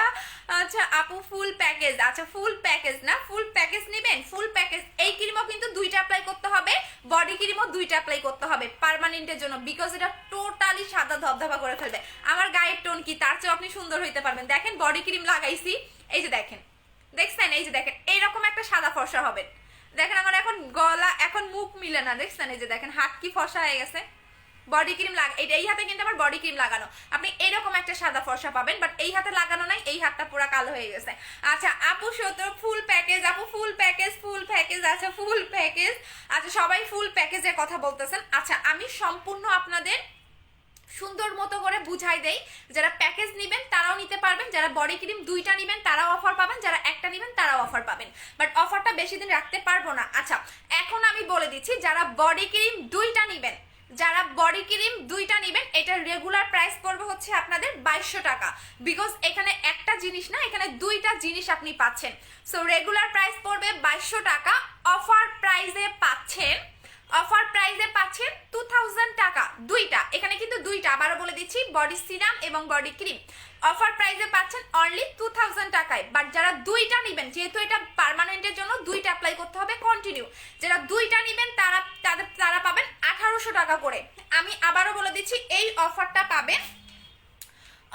আচ্ছা আপু ফুল প্যাকেজ, আচ্ছা ফুল প্যাকেজ না, ফুল প্যাকেজ নেবেন, ফুল প্যাকেজ। এই ক্রিমও কিন্তু দুইটা অ্যাপ্লাই করতে হবে, বডি ক্রিমও দুইটা অ্যাপ্লাই করতে হবে পার্মানেন্টের জন্য, বিকজ এটা টোটালি সাদা ধবধবা করে ফেলবে। আমার গায়ের টোন কি, তার চেয়ে আপনি সুন্দর হইতে পারবেন। দেখেন বডি ক্রিম লাগাইছি, এই যে দেখেন, দেখছেন, এই যে দেখেন এইরকম একটা সাদা ফর্সা হবে। দেখেন আমার এখন গলা, এখন মুখ মিলে না, দেখছেন, এই যে দেখেন হাত কি ফর্সা হয়ে গেছে। বডি ক্রিম এই হাতে কিন্তু আমার বডি ক্রিম লাগানো, আপনি এরকম একটা সাদা ফর্সা পাবেন, বাট এই হাতে লাগানো নাই, এই হাতটা পুরো কালো হয়ে গেছে। আচ্ছা আপু 17 ফুল প্যাকেজ, আপু ফুল প্যাকেজ, ফুল প্যাকেজ, আচ্ছা ফুল প্যাকেজ। আচ্ছা সবাই ফুল প্যাকেজের কথা বলতেছেন। আচ্ছা আমি সম্পূর্ণ আপনাদের সুন্দর মতো করে বুঝাই দেই, যারা প্যাকেজ নেবেন তারাও নিতে পারবেন, যারা বডি ক্রিম দুইটা নেবেন তারাও অফার পাবেন, যারা একটা নেবেন তারাও অফার পাবেন, বাট অফারটা বেশি দিন রাখতে পারবো না। আচ্ছা এখন আমি বলে দিচ্ছি, যারা বডি ক্রিম দুইটা নেবেন, যারা বডি ক্রিম দুইটা নেবেন, এটা রেগুলার প্রাইস পড়বে হচ্ছে আপনাদের 2200 টাকা, বিকজ এখানে একটা জিনিস না, এখানে দুইটা জিনিস আপনি পাচ্ছেন। সো রেগুলার প্রাইস পড়বে 2200 টাকা, অফার প্রাইসে পাচ্ছেন, অফার প্রাইসে পাচ্ছেন 2000 টাকা দুইটা। এখানে কিন্তু দুইটা, আবারও বলে দিচ্ছি, বডি সিরাম এবং বডি ক্রিম অফার প্রাইসে পাচ্ছেন অনলি 2000 টাকায়। বাট যারা দুইটা নেবেন, যেহেতু এটা পার্মানেন্টের জন্য দুইটা অ্যাপ্লাই করতে হবে কন্টিনিউ, যারা দুইটা নেবেন তারা পাবেন 1800 টাকা করে। আমি আবারও বলে দিচ্ছি, এই অফারটা পাবেন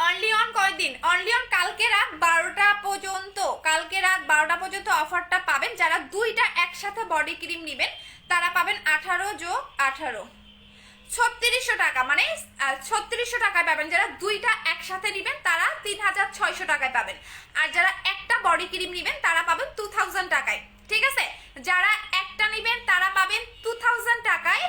অনলি অন কয়দিন, অনলি অন কালকে রাত 12টা পর্যন্ত, কালকে রাত 12টা পর্যন্ত অফারটা পাবেন। যারা দুইটা একসাথে বডি ক্রিম নেবেন তারা পাবেন 18 যোগ 18 3600 টাকা, মানে 3600 টাকায় পাবেন। যারা দুইটা একসাথে নেবেন তারা 3600 টাকায় পাবেন, আর যারা একটা বডি ক্রিম নেবেন তারা পাবেন 2000 টাকায়। ঠিক আছে, যারা একটা নেবেন তারা পাবেন 2000 টাকায়,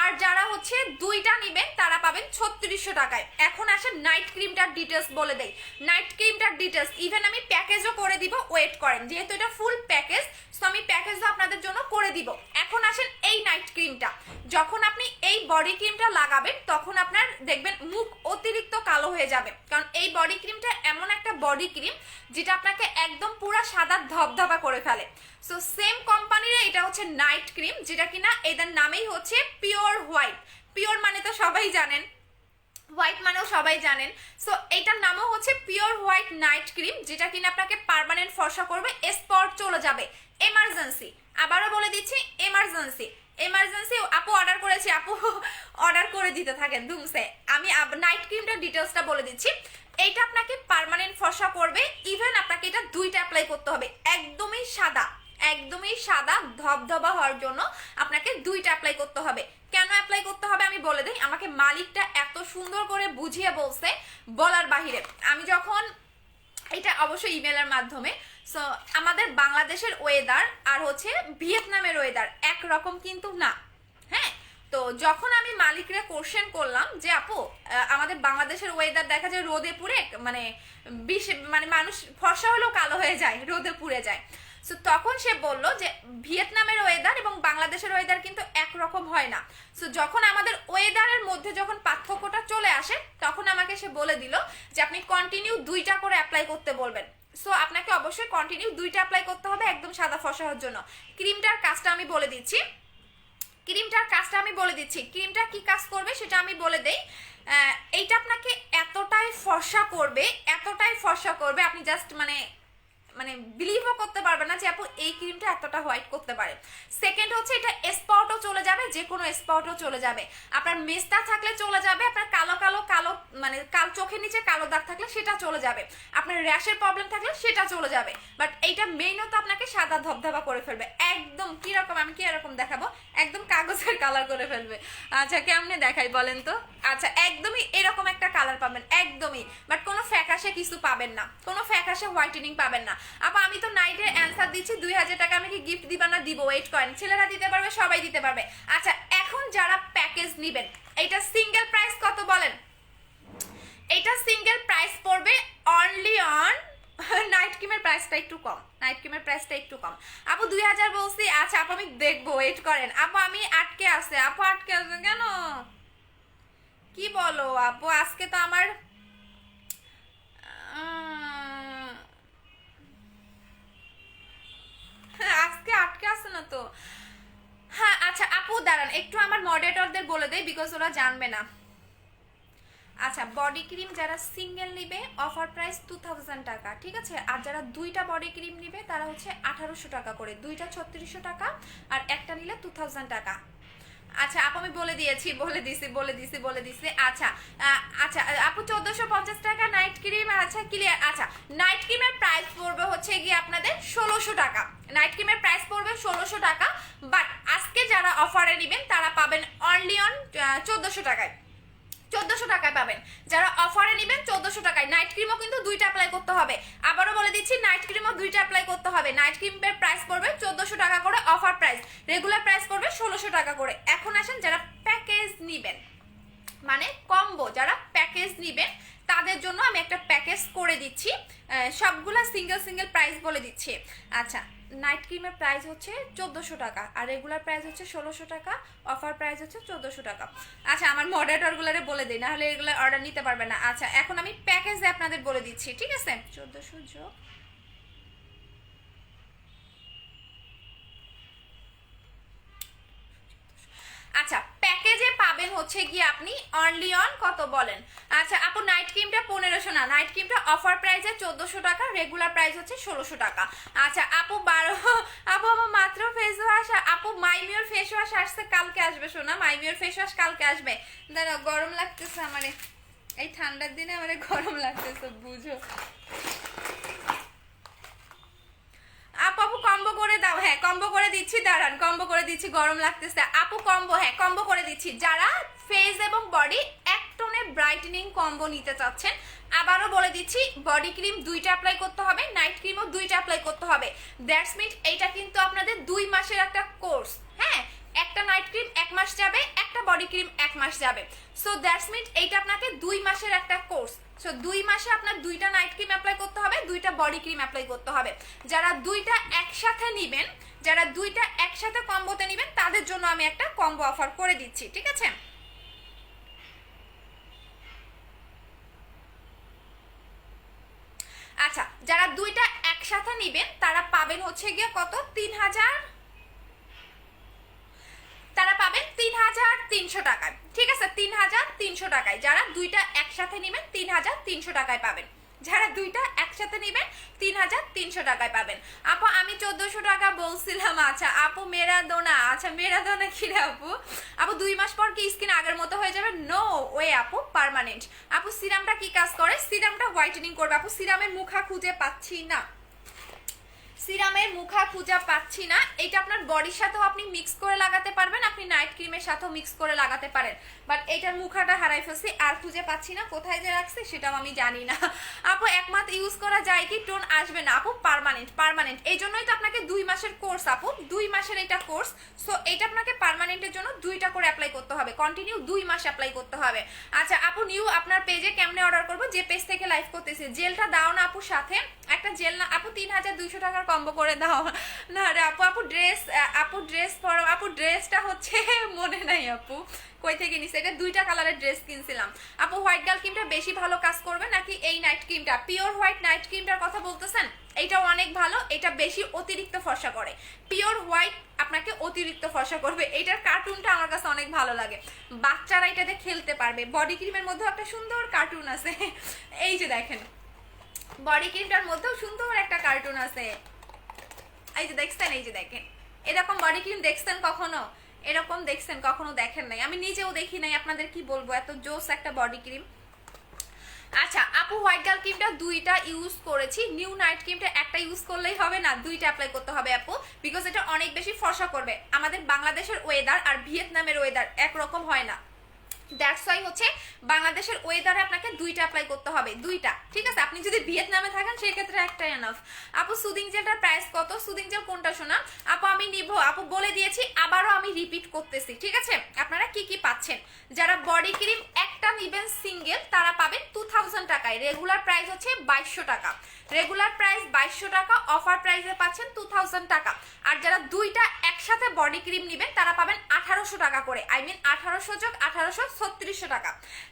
আর যারা হচ্ছে দুইটা নেবেন তারা পাবেন 3600 টাকায়। এখন আসেন নাইট ক্রিমটার ডিটেলস বলে দেই, নাইট ক্রিমটার ডিটেলস ইভেন আমি প্যাকেজও করে দিব, ওয়েট করেন, যেহেতু এটা ফুল প্যাকেজ তো আমি প্যাকেজও আপনাদের জন্য করে দিব। এখন আসেন এই নাইট ক্রিমটা, যখন আপনি এই বডি ক্রিমটা লাগাবেন তখন আপনার দেখবেন মুখ অতিরিক্ত কালো হয়ে যাবে, কারণ এই বডি ক্রিমটা এমন একটা বডি ক্রিম যেটা আপনাকে একদম পুরো সাদা ধবধবা করে ফেলে। সো সেম কোম্পানির এটা হচ্ছে নাইট ক্রিম, যেটা কিনা এদের নামেই হচ্ছে পিওর হোয়াইট। পিওর মানে তো সবাই জানেন, হোয়াইট মানেও সবাই জানেন। সো এটার নামও হচ্ছে পিওর হোয়াইট নাইট ক্রিম, যেটা কিনা আপনাকে পার্মানেন্ট ফর্সা করবে, স্পট চলে যাবে, এমার্জেন্সি। আবারও বলে দিচ্ছি, এমার্জেন্সি, এমার্জেন্সি। আপু অর্ডার করেছি, আপু অর্ডার করে দিতে থাকেন ধুমসে। আমি নাইট ক্রিমটার ডিটেলসটা বলে দিচ্ছি, এইটা আপনাকে পার্মানেন্ট ফর্সা করবে, ইভেন আপনাকে এটা দুইটা অ্যাপ্লাই করতে হবে, একদমই সাদা, একদমই সাদা ধবধবা হওয়ার জন্য আপনাকে দুইটা অ্যাপ্লাই করতে হবে। কেন অ্যাপ্লাই করতে হবে আমি বলে দিই, আমাকে মালিকটা এত সুন্দর করে বুঝিয়ে বলছে বলার বাহিরে। আমি যখন এটা অবশ্যই ইমেলের মাধ্যমে, সো আমাদের বাংলাদেশের ওয়েদার আর হচ্ছে ভিয়েতনামের ওয়েদার একরকম কিন্তু না, হ্যাঁ। তো যখন আমি মালিকরা কোশ্চেন করলাম যে আপু আমাদের বাংলাদেশের ওয়েদার দেখা যায় রোদে পুড়ে, মানে মানে মানুষ ফর্সা হলেও কালো হয়ে যায়, রোদে পুড়ে যায়। সো তখন সে বলল যে ভিয়েতনামের ওয়েদার এবং বাংলাদেশের ওয়েদার কিন্তু একরকম হয় না। সো যখন আমাদের ওয়েদারের মধ্যে যখন পার্থক্যটা চলে আসে তখন আমাকে সে বলে দিল যে আপনি কন্টিনিউ দুইটা করে অ্যাপ্লাই করতে বলবেন। সো আপনাকে অবশ্যই কন্টিনিউ দুইটা অ্যাপ্লাই করতে হবে একদম সাদা ফর্সা হওয়ার জন্য। ক্রিমটার কাজটা আমি বলে দিচ্ছি, ক্রিমটার কাজটা আমি বলে দিচ্ছি, ক্রিমটা কি কাজ করবে সেটা আমি বলে দেই। এইটা আপনাকে এতটাই ফর্সা করবে, এতটাই ফর্সা করবে, আপনি জাস্ট মানে মানে বিলিভও করতে পারবে না যে আপু এই ক্রিমটা এতটা হোয়াইট করতে পারে। সেকেন্ড হচ্ছে এটা স্পটও চলে যাবে, যে কোনো স্পটও চলে যাবে, আপনার মেস্তা থাকলে চলে যাবে, আপনার কালো কালো কালো মানে চোখের নিচে কালো দাগ থাকলে সেটা চলে যাবে, আপনার র্যাশের প্রবলেম থাকলে সেটা চলে যাবে। বাট এইটা মেইনত আপনাকে সাদা ধবধবা করে ফেলবে, একদম কিরকম, আমি কি এরকম দেখাবো, একদম কাগজের কালার করে ফেলবে। আচ্ছা কেমনে দেখাই বলেন তো, আচ্ছা একদমই এরকম একটা কালার পাবেন একদমই, বাট কোনো ফ্যাকাশে কিছু পাবেন না, কোনো ফ্যাকাশে হোয়াইটেনিং পাবেন না। আপা আমি তো নাইটের অ্যান্সার দিচ্ছি 2000 টাকা, আমি কি গিফট দিবা না? দিব, ওয়েট করেন, ছেলেরা দিতে পারবে, সবাই দিতে পারবে। আচ্ছা এখন যারা প্যাকেজ নেবেন, এইটা সিঙ্গেল প্রাইস কত বলেন? এইটা সিঙ্গেল প্রাইস পড়বে অনলি অন, নাইট ক্রিমের প্রাইসটা একটু কম, নাইট ক্রিমের প্রাইসটা একটু কম। আপু 2000 বলছি, আচ্ছা আপু আমি দেখবো, ওয়েট করেন। আপু আমি আটকে আছে, আপু আটকে আছে কেন, কি বলো আপু? আজকে তো আমার আজকে আটকে আছে না তো। হ্যাঁ আচ্ছা আপু দাঁড়ান একটু আমার মডারেটরদের বলে দেই, বিকজ ওরা জানবে না। আচ্ছা, বডি ক্রিম যারা সিঙ্গেল নিবে অফার প্রাইস 2000 টাকা, ঠিক আছে। আর যারা দুইটা বডি ক্রিম নিবে তারা হচ্ছে 1800 টাকা করে, দুইটা 3600 টাকা আর একটা নিলে 2000 টাকা। আচ্ছা আপু আমি বলে দিছি। আচ্ছা আচ্ছা আপু 1450 টাকা নাইট ক্রিম। আচ্ছা ক্লিয়ার। আচ্ছা নাইট ক্রিমের প্রাইস পড়বে হচ্ছে গিয়ে আপনাদের 1600 টাকা। নাইট ক্রিমের প্রাইস পড়বে 1600 টাকা, বাট আজকে যারা অফারে নেবেন তারা পাবেন অনলি অন 1400 টাকায়। 1400 টাকায় পাবেন যারা অফারে নেবেন, 1400 টাকায়। নাইট ক্রিমও কিন্তু দুইটা অ্যাপ্লাই করতে হবে, আবারও বলে দিচ্ছি নাইট ক্রিমও দুইটা অ্যাপ্লাই করতে হবে। নাইট ক্রিমের প্রাইস পড়বে 1400 টাকা করে অফার প্রাইস, রেগুলার প্রাইস পড়বে 1600 টাকা করে। এখন আসেন যারা প্যাকেজ নেবেন, মানে কম্বো, যারা প্যাকেজ নেবেন তাদের জন্য আমি একটা প্যাকেজ করে দিচ্ছি, সবগুলা সিঙ্গেল প্রাইস বলে দিচ্ছি। আচ্ছা নাইট ক্রিমের প্রাইস হচ্ছে 1400 টাকা আর রেগুলার প্রাইস হচ্ছে 1600 টাকা, অফার প্রাইস হচ্ছে 1400 টাকা। আচ্ছা আমার মডারেটরগুলোরে বলে দিই, না হলে এগুলো অর্ডার নিতে পারবে না। আচ্ছা এখন আমি প্যাকেজে আপনাদের বলে দিচ্ছি, ঠিক আছে। 1400 যোগ আচ্ছা প্যাকেজে পাবেন হচ্ছে গিয়ে আপনি অনলি অন কত বলেন। আচ্ছা আপু নাইট ক্রিমটা 1500 না, নাইট ক্রিমটা অফার প্রাইসে 1400 টাকা, রেগুলার প্রাইস হচ্ছে 1600 টাকা। আচ্ছা আপু আপু আমার মাত্র ফেস ওয়াশ, আপু মাইমিওর ফেস ওয়াশ আসছে, কালকে আসবে শোনা, মাইমিওর ফেস ওয়াশ কালকে আসবে। দাঁড়াও গরম লাগতেছে আমারে, এই ঠান্ডার দিনে আমারে গরম লাগতেছে বুঝো। আপু কম্বো করে দাও। হ্যাঁ কম্বো করে দিচ্ছি, দাঁড়ান কম্বো করে দিচ্ছি, গরম লাগতেছে আপু কম্বো। হ্যাঁ কম্বো করে দিচ্ছি। যারা ফেস এবং বডি এক টোনে ব্রাইটেনিং কম্বো নিতে চাচ্ছেন, আবারও বলে দিচ্ছি বডি ক্রিম দুইটা অ্যাপ্লাই করতে হবে, নাইট ক্রিমও দুইটা অ্যাপ্লাই করতে হবে। দ্যাটস মিট এইটা কিন্তু আপনাদের 2 মাসের একটা কোর্স। হ্যাঁ একটা নাইট ক্রিম 1 মাস যাবে, একটা বডি ক্রিম 1 মাস যাবে। সো দ্যাটস মিট এইটা আপনাকে 2 মাসের একটা কোর্স। সো 2 মাসে আপনার দুইটা নাইট ক্রিম অ্যাপ্লাই করতে হবে, দুইটা বডি ক্রিম অ্যাপ্লাই করতে হবে। যারা দুইটা একসাথে নেবেন, যারা দুইটা একসাথে কম্বোতে নেবেন তাদের জন্য আমি একটা কম্বো অফার করে দিচ্ছি, ঠিক আছে। আচ্ছা যারা দুইটা একসাথে নেবেন তারা পাবেন হচ্ছে গিয়ে কত, 3000, তারা পাবেন 3300 টাকায়, ঠিক আছে। 3300 টাকায় যারা দুইটা একসাথে নেবেন 3300 টাকায় পাবেন। যারা দুইটা একসাথে নেবেন 3300 টাকায় পাবেন। আপু আমি 1400 টাকা বলছিলাম। আচ্ছা আপু মেরাদোনা, আচ্ছা মেরাদোনা কি রে আপু? আপু 2 মাস পর কি স্কিন আগের মতো হয়ে যাবে? নো ওয়ে আপু, পার্মানেন্ট। আপু সিরামটা কি কাজ করে? সিরামটা হোয়াইটেনিং করবে। আপু সিরামের মুখা খুঁজে পাচ্ছি না, সিরামের মুখা খুঁজে পাচ্ছি না। এটা আপনার বডির সাথেও আপনি মিক্স করে লাগাতে পারবেন, আপনি নাইট ক্রিমের সাথেও মিক্স করে লাগাতে পারেন, বাট এইটার মুখাটা হারাই ফেলছি আর খুঁজে পাচ্ছি না, কোথায় যে রাখছি সেটাও আমি জানি না। আপু 1 মাস ইউজ করা যায় কি টোন আসবে না? আপু পার্মানেন্ট। এই জন্যই তো আপনাকে 2 মাসের কোর্স আপু, 2 মাসের এটা কোর্স। সো এটা আপনাকে পার্মানেন্টের জন্য 2টা করে অ্যাপ্লাই করতে হবে, কন্টিনিউ 2 মাস অ্যাপ্লাই করতে হবে। আচ্ছা আপু নিউ আপনার পেজে কেমনে অর্ডার করবো? যে পেজ থেকে লাইভ করতেছি। জেলটা দাও না আপু, সাথে একটা জেল না আপু, 3200 টাকার কম্বো করে দাও না রে আপু। আপু ড্রেস পরো আপু, ড্রেসটা হচ্ছে মনে নাই আপু কই থেকে নিছে, এটা 2টা কালারের ড্রেস কিনছিলাম। আপু হোয়াইট গার্ল ক্রিমটা বেশি ভালো কাজ করবে নাকি এই নাইট ক্রিমটা? পিওর হোয়াইট নাইট ক্রিমটার কথা বলতেছেন? এইটাও অনেক ভালো, এটা বেশি অতিরিক্ত ফর্সা করে। পিওর হোয়াইট আপনাকে অতিরিক্ত ফর্সা করবে। এটার কার্টুনটা আমার কাছে অনেক ভালো লাগে, বাচ্চারা এটাতে খেলতে পারবে। বডি ক্রিমের মধ্যে একটা সুন্দর কার্টুন আছে, এই যে দেখেন বডি ক্রিমটার মধ্যেও সুন্দর একটা কার্টুন আছে, এই যে দেখছেন, এই যে দেখেন। এরকম বডি ক্রিম দেখছেন কখনো? এরকম দেখছেন কখনো? দেখেন নাই, আমি নিজেও দেখি নাই, আপনাদের কি বলবো, এত জোস একটা বডি ক্রিম। আচ্ছা আপু হোয়াইট গার্ল ক্রিমটা 2টা ইউজ করেছি, নিউ নাইট ক্রিমটা একটা ইউজ করলেই হবে না, 2টা অ্যাপ্লাই করতে হবে আপু, বিকজ এটা অনেক বেশি ফর্সা করবে। আমাদের বাংলাদেশের ওয়েদার আর ভিয়েতনামের ওয়েদার একরকম হয় না, দ্যাটস ওয়াই হচ্ছে বাংলাদেশের ওয়েদারে আপনাকে 2টা অ্যাপ্লাই করতে হবে, 2টা, ঠিক আছে। আপনি যদি ভিয়েতনামে থাকেন সেই ক্ষেত্রে একটা এনাফ। আপু সুদিং জেলটার প্রাইস কত? সুদিং জেল কোনটা শোনা? আপু আমি নিব, আপু বলে দিয়েছি, আবারও আমি রিপিট করতেছি, ঠিক আছে। আপনারা কি কি পাচ্ছেন? যারা বডি ক্রিম একটা নিবেন সিঙ্গেল তারা পাবেন 2000 টাকায়, রেগুলার প্রাইস হচ্ছে 2200 টাকা, রেগুলার প্রাইস 2200 টাকা, অফার প্রাইসে পাচ্ছেন 2000 টাকা। আর যারা দুইটা একসাথে বডি ক্রিম নেবেন তারা পাবেন 1800 টাকা করে, আই মিন 1800 যোগ 1800 3600 টাকা।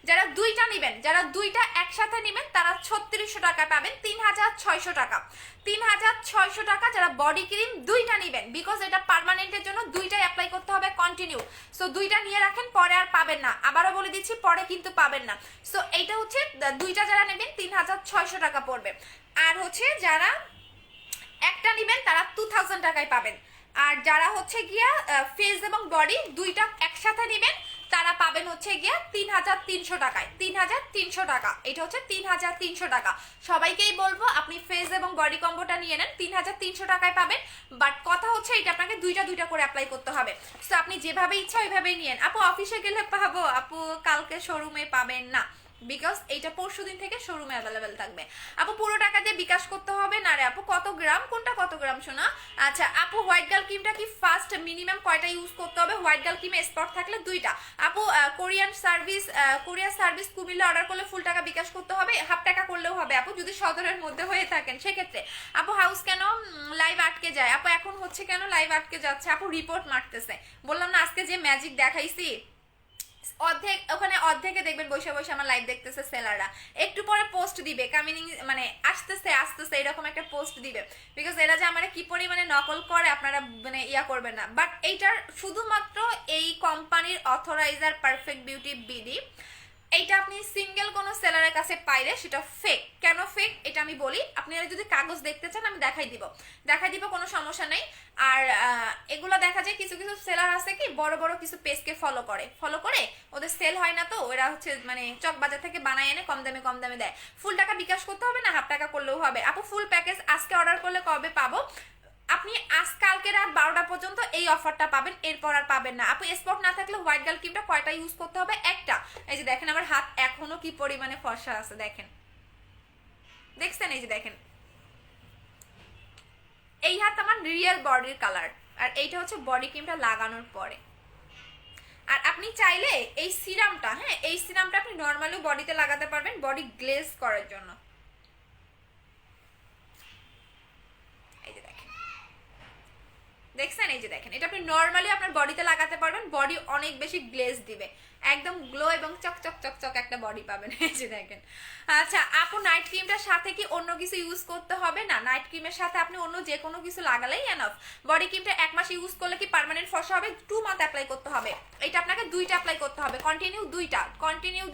যারা দুইটা নেবেন, যারা দুইটা একসাথে নেবেন তারা 3600 টাকা পাবেন, 3600 টাকা, 3600 টাকা যারা বডি ক্রিম দুইটা নেবেন, বিকজ এটা পার্মানেন্টের জন্য 2টাই অ্যাপ্লাই করতে হবে কন্টিনিউ। সো 2টা নিয়ে রাখেন, পরে আর পাবেন না। আবারও বলে দিচ্ছি পরে কিন্তু কিন্তু পাবেন না। সো এইটা হচ্ছে দুইটা যারা নেবেন 3600 টাকা পড়বে, আর হচ্ছে যারা একটা নেবেন তারা 2000 টাকায় পাবেন। আর যারা হচ্ছে গিয়া ফেস এবং বডি দুইটা একসাথে নেবেন তারা পাবেন হচ্ছে গিয়া 3300 টাকায়, 3300 টাকা। এটা হচ্ছে 3300 টাকা। সবাইকেই বলবো আপনি ফেস এবং বডি কম্বোটা নিয়ে নেন, 3300 টাকায় পাবেন। বাট কথা হচ্ছে এটা আপনাকে দুইটা করে অ্যাপ্লাই করতে হবে। সো আপনি যেভাবে ইচ্ছা ওইভাবেই নিয়েন। আপু অফিসে গেলে পাবো, আপু কালকে শোরুমে পাবেন না, বিকজ এইটা পরশু দিন থেকে শোরুমে অ্যাভেলেবেল থাকবে। আপু পুরো টাকা দিয়ে বিকাশ করতে হবে না রে আপু, কত গ্রাম, কোনটা কত গ্রাম শোনা? আচ্ছা আপু হোয়াইট গার্ল ক্রিমটা কি ফার্স্ট মিনিমাম কয়টা ইউজ করতে হবে? হোয়াইট গার্ল ক্রিমে স্পট থাকলে দুইটা। আপু কোরিয়ার সার্ভিস কুমিল্লা অর্ডার করলে ফুল টাকা বিকাশ করতে হবে, হাফ টাকা করলেও হবে আপু যদি সদরের মধ্যে হয়ে থাকেন সেক্ষেত্রে। আপু হাউস কেন লাইভ আটকে যায়? আপু এখন হচ্ছে কেন লাইভ আটকে যাচ্ছে? আপু রিপোর্ট মারতেছে, বললাম না আজকে যে ম্যাজিক দেখাইছি অর্ধেকে দেখবেন বসে বসে আমার লাইভ দেখতেছে সেলাররা, একটু পরে পোস্ট দিবে কামিং মানে আসতেছে এরকম একটা পোস্ট দিবে, বিকজ এরা যে আমার কি পরিমাণে নকল করে আপনারা মানে ইয়া করবেন না। বাট এইটার শুধুমাত্র এই কোম্পানির অথরাইজার পারফেক্ট বিউটি বিডি, এইটা আপনি সিঙ্গেল কোনো সেলারের কাছে পাইলে সেটা ফেক। কেন ফেক এটা আমি বলি, আপনারা যদি কাগজ দেখতে চান আমি দেখাই দিব, কোনো সমস্যা নেই। আর এগুলো দেখা যায় কিছু কিছু সেলার আছে কি বড় বড় কিছু পেজকে ফলো করে ওদের সেল হয় না, তো ওরা হচ্ছে মানে চক বাজার থেকে বানায় এনে কম দামে দেয়। ফুল টাকা বিকাশ করতে হবে না, হাফ টাকা করলেও হবে। আপু ফুল প্যাকেজ আজকে অর্ডার করলে কবে পাবো? আপনি আজ কালকে রাত 12টা পর্যন্ত এই অফারটা পাবেন, এরপর আর পাবেন না। আপু স্পট না থাকলে হোয়াইট গার্ল ক্রিমটা কয়টা ইউজ করতে হবে? একটা। এই যে দেখেন আমার হাত এখনো কি পরিমাণে ফর্সা আছে, দেখছেন? এই যে দেখেন এই হাত আমার রিয়েল বডির কালার, আর এইটা হচ্ছে বডি ক্রিমটা লাগানোর পরে। আর আপনি চাইলে এই সিরামটা, এই সিরামটা আপনি নর্মালি বডিতে লাগাতে পারবেন বডি গ্লেজ করার জন্য। দেখছেন? এই যে দেখেন এটা আপনি নর্মালি আপনার বডিতে লাগাতে পারবেন, বডি অনেক বেশি গ্লেজ দিবে, একদম গ্লো এবং চকচক একটা বডি পাবেন। এই যে দেখেন। আচ্ছা আপু নাইট ক্রিমটার সাথে কি অন্য কিছু ইউজ করতে হবে? না, নাইট ক্রিমের সাথে আপনি অন্য যে কোনো কিছু লাগালেই এনাফ। বডি ক্রিমটা 1 মাস ইউজ করলে কি পার্মানেন্ট ফর্সা হবে? 2 মান্থ অ্যাপ্লাই করতে হবে। এটা আপনাকে 2টা অ্যাপ্লাই করতে হবে, কন্টিনিউ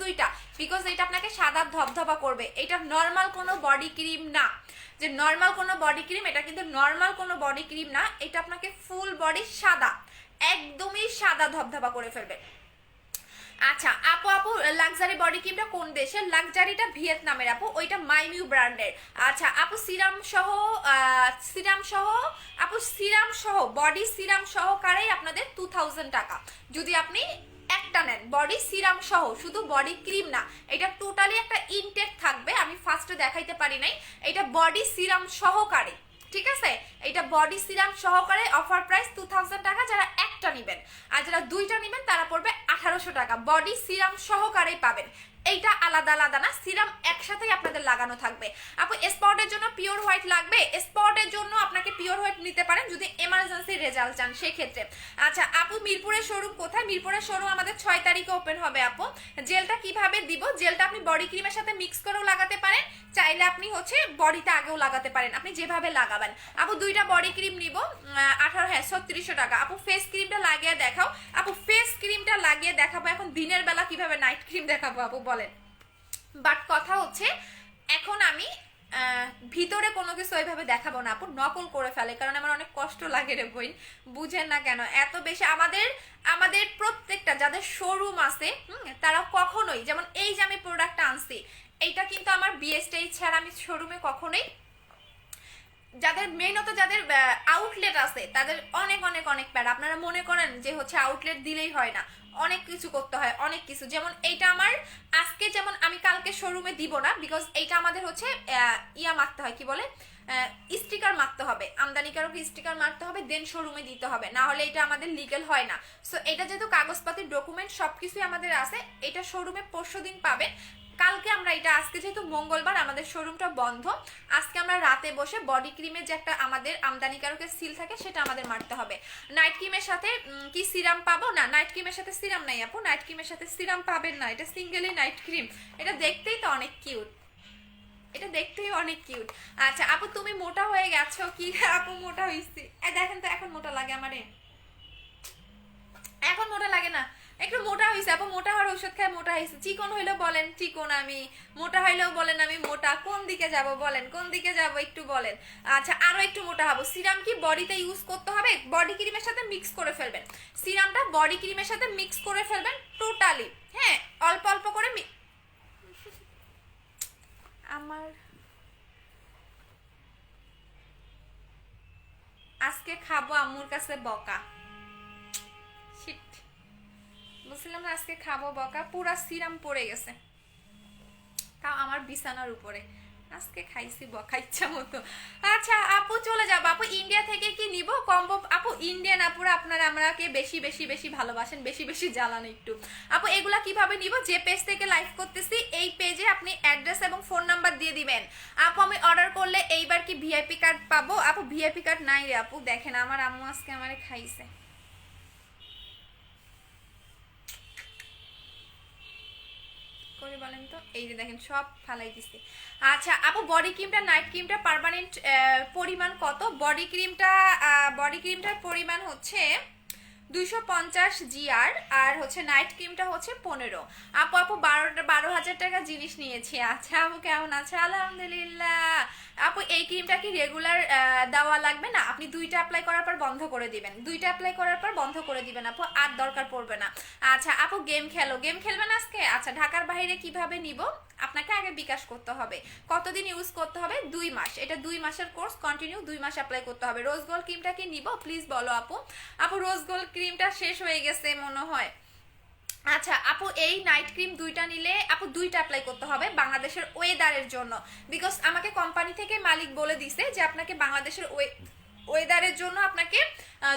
দুইটা, বিকজ এটা আপনাকে সাদা ধবধবা করবে। এটা নর্মাল কোনো বডি ক্রিম না, যে নর্মাল কোনো বডি ক্রিম, এটা কিন্তু নর্মাল কোনো বডি ক্রিম না, এটা আপনাকে ফুল বডি সাদা, একদমই সাদা ধবধবা করে ফেলবে। আচ্ছা আপু লাক্সারি বডি ক্রিমটা কোন দেশের? লাক্সারিটা ভিয়েতনামের আপু, ওইটা মাইমিউ ব্র্যান্ডের। আচ্ছা আপু সিরাম সহ বডি সিরাম সহকারেই আপনাদের 2000 টাকা যদি আপনি একটা নেন, বডি সিরাম সহ, শুধু বডি ক্রিম না, এটা টোটালি একটা ইনটেক থাকবে। আমি ফার্স্টে দেখাইতে পারি নাই, এটা বডি সিরাম সহকারে, ঠিক আছে? এটা বডি সিরাম সহকারে অফার প্রাইস 2000 টাকা যারা একটা নেবেন, আর যারা দুইটা নেবেন তারা পড়বে 1800 টাকা। বডি সিরাম সহকারেই পাবেন, এইটা আলাদা না, সিরাম একসাথেই আপনাদের লাগানো থাকবে। আপু স্পটের জন্য পিওর হোয়াইট লাগবে? স্পটের জন্য আপনাকে পিওর হোয়াইট নিতে পারেন যদি এমার্জেন্সি রেজাল্ট চান সেক্ষেত্রে। আচ্ছা আপু মিরপুরের শোরুম কোথায়? মিরপুরের শোরুম আমাদের 6 তারিখে ওপেন হবে আপু। জেলটা কিভাবে দিব? জেলটা আপনি বডি ক্রিমের সাথে মিক্স করেও লাগাতে পারেন, চাইলে আপনি হচ্ছে বডিতে আগেও লাগাতে পারেন, আপনি যেভাবে লাগাবেন। আপু দুইটা বডি ক্রিম নিব 3600 টাকা। আপু ফেস ক্রিমটা লাগিয়ে দেখাও। আপু ফেস ক্রিমটা লাগিয়ে দেখাবো এখন দিনের বেলা, কিভাবে নাইট ক্রিম দেখাবো আপু বলেন? বাট কথা হচ্ছে এখন আমি ভিতরে কোনো কিছু ওইভাবে দেখাবো না আপু, নকল করে ফেলে, কারণ আমার অনেক কষ্ট লাগে রে বই, বুঝেন না কেন এত বেশি। আমাদের প্রত্যেকটা যাদের শোরুম আছে তারা কখনোই, যেমন এই যে আমি প্রোডাক্টটা আনছি, এইটা কিন্তু আমার বিএসটি ছাড়া আমি শোরুমে কখনোই, যাদের মেইনত যাদের আউটলেট আছে তাদের অনেক অনেক অনেক প্যারা। আপনারা মনে করেন যে হচ্ছে আউটলেট দিলেই হয় না, অনেক কিছু করতে হয়, অনেক কিছু। যেমন এইটা আমার আজকে, যেমন আমি কালকে শোরুমে দিব না, বিকজ এইটা আমাদের হচ্ছে ইয়া মারতে হয়, কি বলে, স্টিকার মারতে হবে, আমদানিকারক স্টিকার মারতে হবে, দেন শোরুমে দিতে হবে, না হলে এটা আমাদের লিগেল হয় না। সো এটা যেহেতু কাগজপাতি ডকুমেন্ট সবকিছুই আমাদের আছে, এটা শোরুমে পরশুদিন পাবেন। কালকে আমরা এটা, আজকে যেহেতু মঙ্গলবার আমাদের শোরুমটা বন্ধ, আজকে আমরা রাতে বসে বডি ক্রিমের যে একটা আমাদের আমদানিকারকের সিল থাকে সেটা আমাদের মারতে হবে। নাইট ক্রিমের সাথে কি সিরাম পাবো? না, নাইট ক্রিমের সাথে সিরাম নাই আপু, নাইট ক্রিমের সাথে সিরাম পাবেন না, এটা সিঙ্গেলই নাইট ক্রিম। এটা দেখতেই তো অনেক কিউট, এটা দেখতেই অনেক কিউট। আচ্ছা আপু তুমি মোটা হয়ে গেছো কি? আপু মোটা হইছি, দেখেন তো এখন মোটা লাগে আমারে, এখন মোটা লাগে না। একটু মোটা হয়েছে আপু, মোটা হওয়ার ওষুধ খায় মোটা হয়েছে। চিকন হইলেও বলেন চিকন আমি, মোটা হইলেও বলেন আমি মোটা। কোন দিকে যাব বলেন, কোন দিকে যাব একটু বলেন। আচ্ছা আরো একটু মোটা হবো। সিরাম কি বডিতে ইউজ করতে হবে? বডি ক্রিমের সাথে মিক্স করে ফেলবেন, সিরামটা বডি ক্রিমের সাথে মিক্স করে ফেলবেন টোটালি। হ্যাঁ অল্প অল্প করে আমার আজকে খাবো আম্মুর কাছে বকা। শিট, বুঝলাম না, আজকে খাবো বকা। পুরা সিরাম পড়ে গেছে, তাও আমার বিছানার উপরে। আজকে খাইছি বকা ইচ্ছা মতো। আচ্ছা আপু চলে যাবো। আপু ইন্ডিয়া থেকে কি নিব কম্বো? আপু ইন্ডিয়ান আপুরা আপনারা আমরাকে বেশি বেশি বেশি ভালোবাসেন, বেশি বেশি জ্বালান একটু। আপু এগুলা কিভাবে নিব? যে পেজ থেকে লাইভ করতেছি এই পেজে আপনি অ্যাড্রেস এবং ফোন নাম্বার দিয়ে দিবেন। আপু আমি অর্ডার করলে এইবার কি ভিআইপি কার্ড পাবো? আপু ভিআইপি কার্ড নাই রে আপু। দেখেন আমার আম্মু আজকে আমারে খাইছে। করে বলেন তো, এই যে দেখেন সব ফালাই দিছি। আচ্ছা আপু বডি ক্রিমটা নাইট ক্রিমটা পার্মানেন্ট পরিমাণ কত? বডি ক্রিমটার পরিমাণ হচ্ছে 250 জিআর, আর হচ্ছে নাইট ক্রিমটা হচ্ছে 15। আপু 12,000 টাকা জিনিস নিয়েছি। আচ্ছা আপু কেমন আছে? আলহামদুলিল্লাহ। আপু এই ক্রিমটা কি রেগুলার দেওয়া লাগবে না? আপনি দুইটা অ্যাপ্লাই করার পর বন্ধ করে দিবেন, দুইটা অ্যাপ্লাই করার পর বন্ধ করে দিবেন আপু, আর দরকার পড়বে না। আচ্ছা আপু গেম খেলো, গেম খেলবেন আজকে? আচ্ছা ঢাকার বাইরে কিভাবে নিব? আপনাকে আগে বিকাশ করতে হবে। কতদিন ইউজ করতে হবে? 2 মাস। এটা 2 মাসের কোর্স, কন্টিনিউ 2 মাস অ্যাপ্লাই করতে হবে। রোজ গোল্ড ক্রিমটা কি নিব প্লিজ বলো আপু। আপু রোজ গোল্ড ক্রিমটা শেষ হয়ে গেছে মনে হয়। আচ্ছা আপু এই নাইট ক্রিম দুইটা নিলে আপু দুইটা অ্যাপ্লাই করতে হবে বাংলাদেশের ওয়েদারের জন্য, বিকজ আমাকে কোম্পানি থেকে মালিক বলে দিছে যে আপনাকে বাংলাদেশের ওয়েদারের জন্য আপনাকে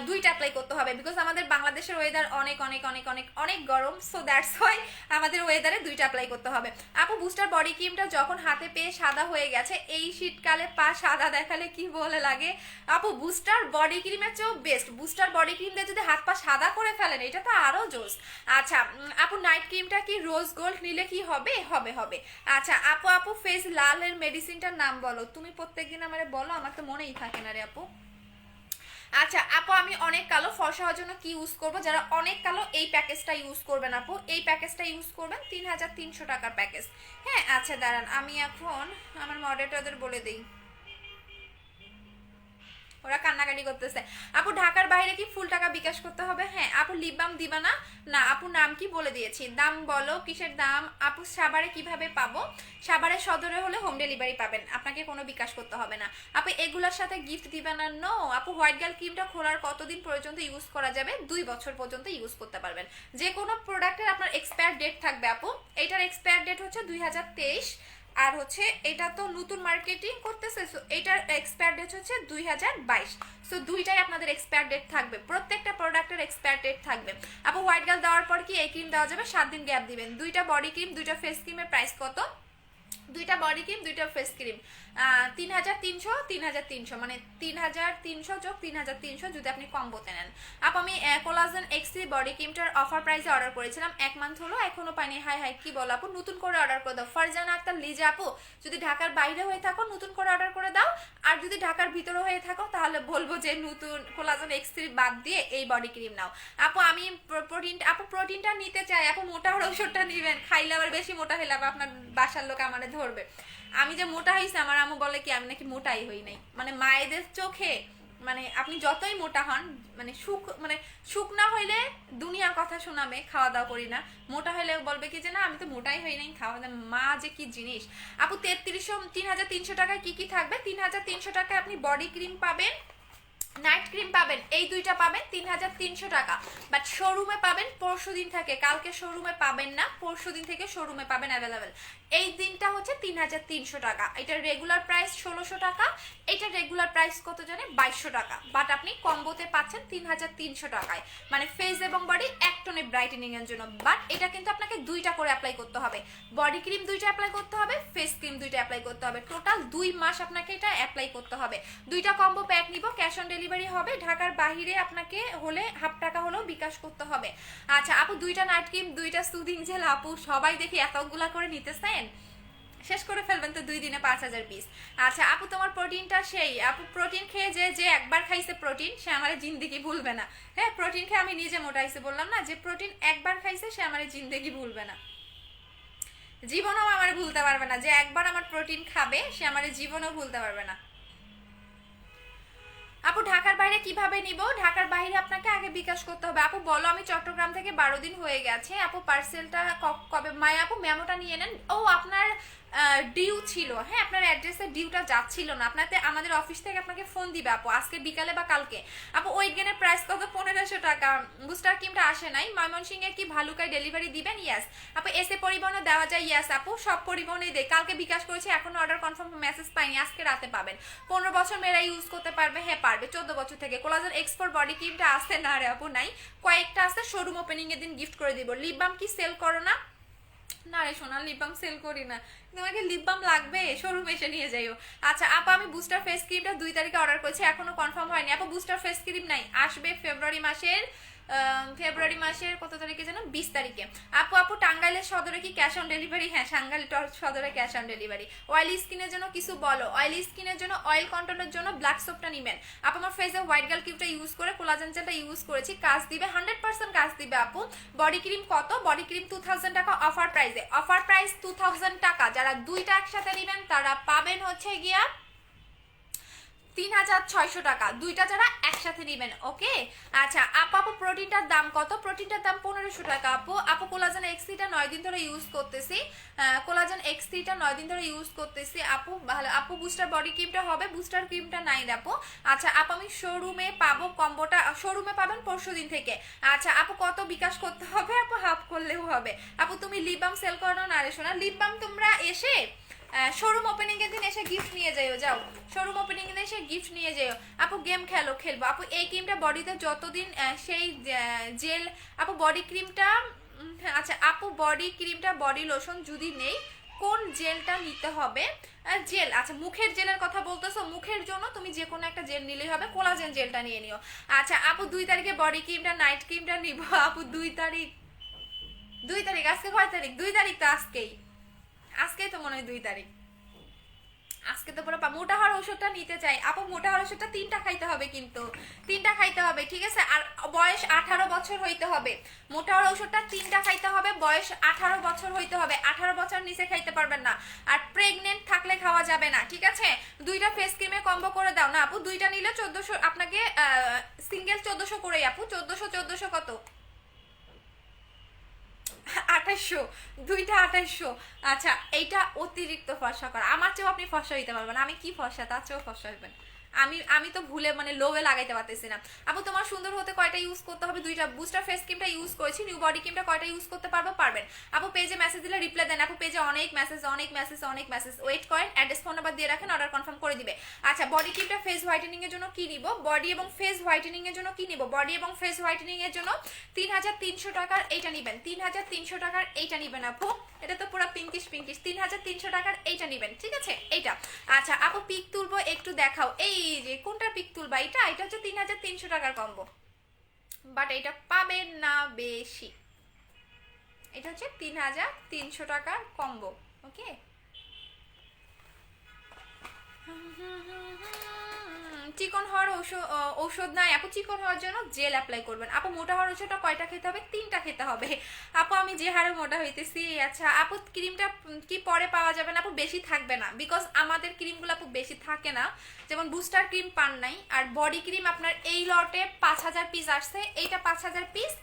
দুইটা অ্যাপ্লাই করতে হবে, বিকজ আমাদের বাংলাদেশের ওয়েদার অনেক অনেক অনেক অনেক অনেক গরম। সো দ্যাটস ওয়াই আমাদের ওয়েদারে দুইটা অ্যাপ্লাই করতে হবে। আপু বুস্টার বডি ক্রিমটা যখন হাতে পেয়ে সাদা হয়ে গেছে, এই শীতকালে পা সাদা দেখালে কি বলে লাগে? আপু বুস্টার বডি ক্রিমের চেয়েও বেস্ট। বুস্টার বডি ক্রিম দিয়ে যদি হাত পা সাদা করে ফেলেন এটা তো আরো জোস। আচ্ছা আপু নাইট ক্রিমটা কি রোজ গোল্ড নিলে কি হবে? হবে হবে। আচ্ছা আপু ফেস লালের মেডিসিনটার নাম বলো। তুমি প্রত্যেকদিন আমারে বলো, আমার তো মনেই থাকে না রে আপু। আচ্ছা আপু আমি অনেক কালো, ফর্সা হওয়ার জন্য কি ইউজ করব? যারা অনেক কালো এই প্যাকেজটা ইউজ করবেন আপু, এই প্যাকেজটা ইউজ করবেন 3300 টাকার প্যাকেজ। হ্যাঁ আচ্ছা দাঁড়ান আমি এখন আমার মডারেটরদের বলে দিই, ওরা কান্নাকাটি করতেছে। আপু ঢাকার বাইরে কি ফুল টাকা বিকাশ করতে হবে? হ্যাঁ আপু লিপ বাম দিবা না? না আপু নাম কি বলে দিয়েছি। দাম বলো, কিসের দাম? আপু সাভারে কিভাবে পাবো? সাভারে সদরে হলে হোম ডেলিভারি পাবেন, আপনাকে কোনো বিকাশ করতে হবে না। আপু এগুলোর সাথে গিফট দিবা না? নো আপু হোয়াইট গার্ল ক্রিমটা খোলার কতদিন পর্যন্ত ইউজ করা যাবে? 2 বছর পর্যন্ত ইউজ করতে পারবেন। যে কোনো প্রোডাক্টের আপনার এক্সপায়ার ডেট থাকবে আপু। এটার এক্সপায়ার ডেট হচ্ছে 2023, আর হচ্ছে এটা তো নতুন মার্কেটিং করতেছে, সো এটার এক্সপায়ার ডেট হচ্ছে 2022। সো দুইটাই আপনাদের এক্সপায়ার ডেট থাকবে, প্রত্যেকটা প্রোডাক্টের এক্সপায়ার ডেট থাকবে। আপু হোয়াইট গার্ল দেওয়ার পর কি এই ক্রিম দেওয়া যাবে? 7 দিন গ্যাপ দিবেন। দুইটা বডি ক্রিম দুইটা ফেস ক্রিমের প্রাইস কত? দুইটা বডি ক্রিম দুইটা ফেস ক্রিম 3300 মানে 3300 যোগ 3300 যদি আপনি কম্বোতে নেন। আপু আমি কোলাজেন এক্সি বডি ক্রিমটার অফার প্রাইসে অর্ডার করেছিলাম, 1 মান্থ হলো এখনো পাইনি। হাই হাই কি বল আপু, নতুন করে অর্ডার করে দাও। ফারজানা আক্তার লিজা আপু যদি ঢাকার বাইরে হয়ে থাকো নতুন করে অর্ডার করে দাও, আর যদি ঢাকার ভিতরে হয়ে থাকো তাহলে বলবো যে নতুন কোলাজেন এক্সি বাদ দিয়ে এই বডি ক্রিম নাও। আপু আমি প্রোটিনটা নিতে চাই। আপু মোটা হওয়ার ওষুধটা নিবেন, খাইলে আবার বেশি মোটা হলে আবার আপনার বাসার লোক আমারে ধরবে। আমি যে মোটা হয়েছি আমার আম্মু বলে কি আমি নাকি মোটাই হই নাই, মানে মায়েদের চোখে মানে আপনি যতই মোটা হন মানে সুখ না হইলে দুনিয়ার কথা শোনাবে, খাওয়া দাওয়া করি না। মোটা হইলে বলবে কি যে না আমি তো মোটাই হই নাই, খাওয়া দাওয়া। মা যে কি জিনিস। আপু 3300 টাকায় কি কি থাকবে? 3300 টাকায় আপনি বডি ক্রিম পাবেন, নাইট ক্রিম পাবেন, এই দুইটা পাবেন 3300 টাকা। বাট শোরুমে পাবেন পরশু দিন থেকে, কালকে শোরুমে পাবেন না, পরশু দিন থেকে শোরুমে পাবেন অ্যাভেলেবেল। এই দিনটা হচ্ছে 3300 টাকা। এটার রেগুলার প্রাইস 1600 টাকা, এটা রেগুলার প্রাইস কত জানে? 2200 টাকা। বাট আপনি কম্বোতে পাচ্ছেন 3300 টাকায়, মানে ফেস এবং বডি এক টনে ব্রাইটেনিং এর জন্য। বাট এটা কিন্তু আপনাকে দুইটা করে অ্যাপ্লাই করতে হবে, বডি ক্রিম দুইটা অ্যাপ্লাই করতে হবে, ফেস ক্রিম দুইটা অ্যাপ্লাই করতে হবে। টোটাল 2 মাস আপনাকে এটা অ্যাপ্লাই করতে হবে। দুইটা কম্বো প্যাক নিব, ক্যাশ অন ডেলিভারি হবে। ঢাকার বাইরে আপনাকে হলে ½ টাকা হলেও বিকাশ করতে হবে। আচ্ছা আপু দুইটা নাইট ক্রিম দুইটা সুদিং জেল, আপু সবাই দেখি এতগুলা করে নিতেছেন, শেষ করে ফেলবেন তো 2 দিনে 5000 পিস। আচ্ছা আপু তোমার প্রোটিনটা সেই, আপু প্রোটিন খেয়ে যে একবার খাইছে প্রোটিন সে আমার জিন্দেগি ভুলবে না। হ্যাঁ প্রোটিন খেয়ে আমি নিজে মোটাইছে, বললাম না যে প্রোটিন একবার খাইছে সে আমার জিন্দেগি ভুলবে না, জীবনও আমার ভুলতে পারবে না। যে একবার আমার প্রোটিন খাবে সে আমার জীবনও ভুলতে পারবে না। আপু ঢাকার বাইরে কিভাবে নিব? ঢাকার বাইরে আপনাকে আগে বিকাশ করতে হবে। আপু বলো আমি চট্টগ্রাম থেকে 12 দিন হয়ে গেছে। আপু পার্সেলটা কবে? মায়া আপু মেমোটা নিয়ে নেন। ও আপনার ডিউ ছিল, হ্যাঁ আপনার অ্যাড্রেসে ডিউটা যাচ্ছিল না, আপনাতে আমাদের অফিস থেকে আপনাকে ফোন দিবে আপু আজকে বিকালে বা কালকে। আপু ওয়েট গেনের প্রাইস কত? 1500 টাকা। বুস্টার ক্রিমটা আসে নাই। ময়মনসিংহে কি ভালুকায় ডেলিভারি দিবেন? ইয়াস। আপু এসে পরিবহনে দেওয়া যায়? ইয়াস আপু সব পরিবহনেই দেয়। কালকে বিকাশ করেছি, এখনো অর্ডার কনফার্ম মেসেজ পাইনি, আজকে রাতে পাবেন। 15 বছর মেয়েরা ইউজ করতে পারবে? হ্যাঁ পারবে, 14 বছর থেকে। কোলাজেন এক্সপোর্ট বডি ক্রিমটা আসছে না রে আপু, নাই, কয়েকটা আছে, শোরুম ওপেনিং এর দিন গিফট করে দিব। লিপ বাম কি সেল করো না? না রে সোনা লিপ বাম সেল করি না, তোমাকে লিপ বাম লাগবে শোরুম এসে নিয়ে যাইও। আচ্ছা আপু আমি বুস্টার ফেস ক্রিমটা 2 তারিখে অর্ডার করেছি, এখনো কনফার্ম হয়নি। আপু বুস্টার ফেস ক্রিম নাই, আসবে ফেব্রুয়ারি মাসের কত তারিখে যেন? 20 তারিখে। আপু টাঙ্গাইলের সদরে কি ক্যাশ অন ডেলিভারি? হ্যাঁ টাঙ্গাইল সদরে ক্যাশ অন ডেলিভারি। অয়েলি স্কিনের জন্য কিছু বলো। অয়েলি স্কিনের জন্য অয়েল কন্ট্রোলের জন্য ব্ল্যাক সোপটা নিবেন আপু। আমার ফেসে হোয়াইট গার্ল কিউবটা ইউজ করে কোলাজেন জেলটা ইউজ করেছি, কাজ দিবে 100% কাজ দিবে আপু। বডি ক্রিম কত? বডি ক্রিম 2000 টাকা অফার প্রাইসে, অফার প্রাইস 2000 টাকা। যারা দুইটা একসাথে নেবেন তারা পাবেন হচ্ছে গিয়া 3600 টাকা, দুইটা যারা একসাথে নেবেন। ওকে আচ্ছা আপু প্রোটিনটার দাম কত? প্রোটিনটার দাম 1500 টাকা আপু কোলাজেন এক্স3টা 9 দিন ধরে ইউজ করতেছি, কোলাজেন এক্স3টা 9 দিন ধরে ইউজ করতেছি আপু। ভালো আপু বুস্টার বডি ক্রিমটা হবে? বুস্টার ক্রিমটা নাই আপু। আচ্ছা আপু আমি শোরুমে পাবো? কম্বোটা শোরুমে পাবেন পরশু দিন থেকে। আচ্ছা আপু কত বিকাশ করতে হবে? আপু হাফ করলেও হবে। আপু তুমি লিপ বাম সেল করো না রে সোনা? লিপ বাম তোমরা এসে শোরুম ওপেনিং এর দিন এসে গিফট নিয়ে যাও, যাও শোরুম ওপেনিং এর দিন এসে গিফট নিয়ে যাও আপু। গেম খেলবো আপু। এই ক্রিমটা বডিতে যতদিন সেই জেল আপু বডি ক্রিমটা আচ্ছা আপু বডি ক্রিমটা বডি লোশন যদি নেই কোন জেলটা নিতে হবে? জেল আচ্ছা মুখের জেলের কথা বলতেছো? মুখের জন্য তুমি যে কোনো একটা জেল নিলেই হবে, কোলাজেন জেলটা নিয়ে নিও। আচ্ছা আপু 2 তারিখে বডি ক্রিমটা নাইট ক্রিমটা নিব আপু। 2 তারিখ আজকে কয় তারিখ? 2 তারিখ তো আজকেই তো মনে হয় 2 তারিখ। আজকে তো পুরো মোটা হওয়ার ওষুধটা নিতে চাই আপু। মোটা হওয়ার ওষুধটা 3টা খাইতে হবে, কিন্তু 3টা খাইতে হবে ঠিক আছে। আর বয়স 18 বছর হইতে হবে। মোটা হওয়ার ওষুধটা 3টা খাইতে হবে, বয়স 18 বছর হইতে হবে, 18 বছর নিচে খাইতে পারবেন না। আর প্রেগনেন্ট থাকলে খাওয়া যাবে না ঠিক আছে। 2টা ফেস ক্রিমে কম্বো করে দাও না আপু। 2টা নিলে 1400 আপনাকে, সিঙ্গেল 1400 করেই আপু। 1400 কত? 2800, 2টা 2800। আচ্ছা এইটা অতিরিক্ত ফর্সা করা, আমার চেয়েও আপনি ফর্সা হইতে পারবেন। আমি কি ফর্সা, তার চেয়েও ফর্সা হইবেন। আমি তো ভুলে মানে লোভে লাগাইতে পারতেছি না আপু। তোমার সুন্দর হতে কয়টা ইউজ করতে হবে? 2টা। বুস্টার ফেস ক্রিমটা ইউজ করেছি, নিউ বডি ক্রিমটা কয়টা ইউজ করতে পারবেন আপু? পেজে মেসেজ দিলে রিপ্লাই দেন আপু। পেজে অনেক মেসেজ ওয়েট করেন, অ্যাড্রেস ফোন নাম্বার দিয়ে রাখেন, অর্ডার কনফার্ম করে দিবে। আচ্ছা বডি ক্রিমটা ফেস হোয়াইটেনিং এর জন্য কি নিব? বডি এবং ফেস হোয়াইটেনিং এর জন্য কি নিব? বডি এবং ফেস হোয়াইটেনিং এর জন্য 3300 টাকার এইটা নিবেন। 3300 টাকার এইটা নিবেন আপু। এটা তো পুরো পিঙ্কিশ 3300 টাকার এইটা নিবেন ঠিক আছে এইটা। আচ্ছা আপু পিক তুলবো একটু দেখাও। এই যে কোনটা পিক তুলবা? এটা হচ্ছে 3300 টাকার কম্বো, বাট এটা পাবেন না বেশি। এটা হচ্ছে 3300 টাকার কম্বো। ওকে চিকন হওয়ার ঔষধ নাই আপু। চিকন হওয়ার জন্য জেল অ্যাপ্লাই করবেন আপু। মোটা হওয়ার ওষুধটা কয়টা খেতে হবে? 3টা খেতে হবে আপু। আমি যে হারে মোটা হইতেছি। আচ্ছা আপু ক্রিমটা কি পরে পাওয়া যাবে না আপু? বেশি থাকবে না, বিকজ আমাদের ক্রিমগুলো আপু বেশি থাকে না। যেমন বুস্টার ক্রিম পান নাই, আর বডি ক্রিম আপনার এই লটে 5000 পিস আসছে, এইটা 5000 পিস,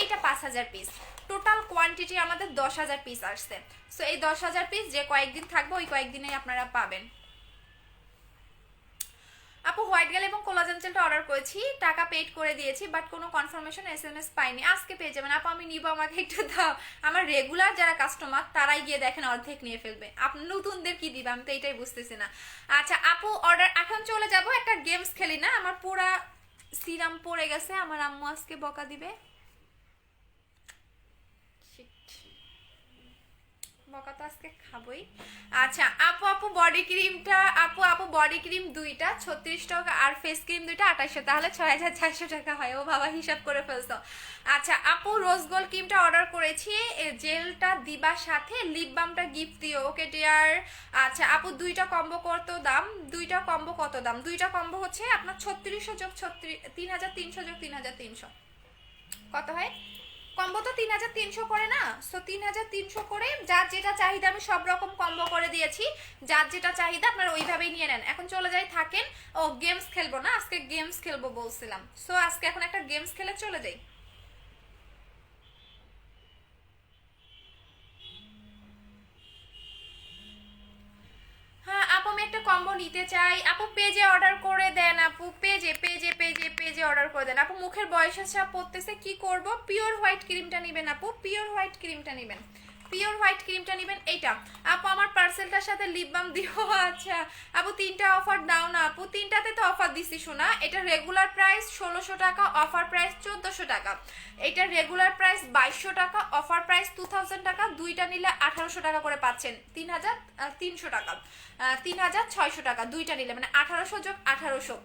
এইটা 5000 পিস, টোটাল কোয়ান্টিটি আমাদের 10000 পিস আসছে। সো এই 10000 পিস যে কয়েকদিন থাকবে ওই কয়েকদিনেই আপনারা পাবেন আপু। হোয়াইট গেল এবং কোলাজেন জেলটা অর্ডার করেছি, টাকা পেড করে দিয়েছি, বাট কোনো কনফার্মেশন SMS পাইনি। আজকে পেয়ে যাবেন আপু। আমি নিব, আমাকে একটু দাও। আমার রেগুলার যারা কাস্টমার তারাই গিয়ে দেখেন অর্ধেক নিয়ে ফেলবে, আপনি নতুনদের কি দিবে আমি তো এটাই বুঝতেছি না। আচ্ছা আপু অর্ডার এখন চলে যাব, একটা গেমস খেলি না? আমার পুরা সিরাম পড়ে গেছে, আমার আম্মু আজকে বকা দিবে। বকা তো আজকে খাবোই। আচ্ছা আপু আপু বডি ক্রিমটা আপু বডি ক্রিম দুইটা 36 টাকা আর ফেস ক্রিম দুইটা 2800, তাহলে 6400 টাকা হয়। ও বাবা হিসাব করে ফেলছো। আচ্ছা আপু রোজ গোল্ড ক্রিমটা অর্ডার করেছি, জেলটা দিবার সাথে লিপ বামটা গিফট দিও, ওকে ডিয়ার। আচ্ছা আপু দুইটা কম্বো কত দাম? দুইটা কম্বো কত দাম? দুইটা কম্বো হচ্ছে আপনার 3600 যোগ 3300 যোগ 3300 কত হয়? কম্বো তো 3300 করে না, সো 3300 করে যার যেটা চাহিদা আমি সব রকম কম্বো করে দিয়েছি, যার যেটা চাহিদা আপনারা ওইভাবেই নিয়ে নেন। এখন চলে যাই থাকেন। ও গেমস খেলবো না আজকে, গেমস খেলবো বলছিলাম, সো আজকে এখন একটা গেমস খেলে চলে যাই। হ্যাঁ আপু আমি একটা কম্বো নিতে চাই। আপু পেজে অর্ডার করে দেন, আপু পেজে পেজে পেজে পেজে অর্ডার করে দেন। আপু মুখের বয়সের ছাপ পড়তেছে, কি করব? পিওর হোয়াইট ক্রিমটা নেবেন আপু, পিওর হোয়াইট ক্রিমটা নেবেন, পিওর হোয়াইট ক্রিমটা নেবেন এইটা। আপু আমার পার্সেলটার সাথে লিপ বাম দিও। আচ্ছা আপু তিনটা অফার দাও না আপু, তিনটাতে তো অফার দিছি শোনা। এটা রেগুলার প্রাইস 1600 টাকা, অফার প্রাইস 1400 টাকা। এটা রেগুলার প্রাইস 2200 টাকা, অফার প্রাইস 2000 টাকা। দুইটা নিলে 1800 টাকা করে পাচ্ছেন, 3300 টাকা, 3600 টাকা দুইটা নিলে, মানে 1800 যোগ 1800।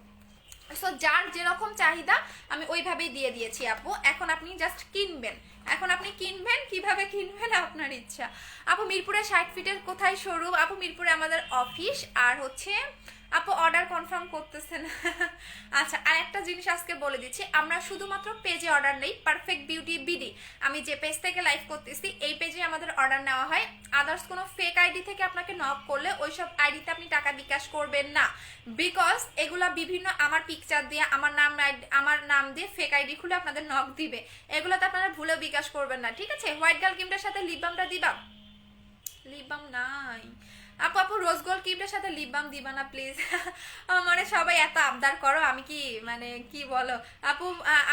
সো যার যেরকম চাহিদা আমি ওইভাবেই দিয়ে দিয়েছি আপু। এখন আপনি জাস্ট কিনবেন, এখন আপনি কিনবেন, কিভাবে কিনবেন আপনার ইচ্ছা। আপু মিরপুরে 60 ফিটের কোথায় শোরুম? আপু মিরপুরে আমাদের অফিস, আর হচ্ছে আপু অর্ডার কনফার্ম করতেছেন। আচ্ছা আর একটা জিনিস আজকে বলে দিচ্ছি, আমরা শুধুমাত্র পেজে অর্ডার নেই, পারফেক্ট বিউটি বিডি আমি যে পেজ থেকে লাইভ করতেছি এই পেজে আমাদের অর্ডার নেওয়া হয়। আদার্স কোনো ফেক আইডি থেকে আপনাকে নক করলে ওইসব আইডিতে আপনি টাকা বিকাশ করবেন না, বিকজ এগুলা বিভিন্ন আমার পিকচার দিয়ে আমার নাম দিয়ে ফেক আইডি খুলে আপনাদের নক দিবে, এগুলোতে আপনারা ভুলেও বিকাশ করবেন না, ঠিক আছে? হোয়াইট গার্ল ক্রিমটার সাথে লিপ বামটা দিবা? লিপ বাম নাই আপু, আপু রোজ গোল্ড ক্রিমটার সাথে লিপ বাম দিবা না প্লিজ? মানে সবাই এত আবদার করো, আমি কি মানে কি বলো আপু।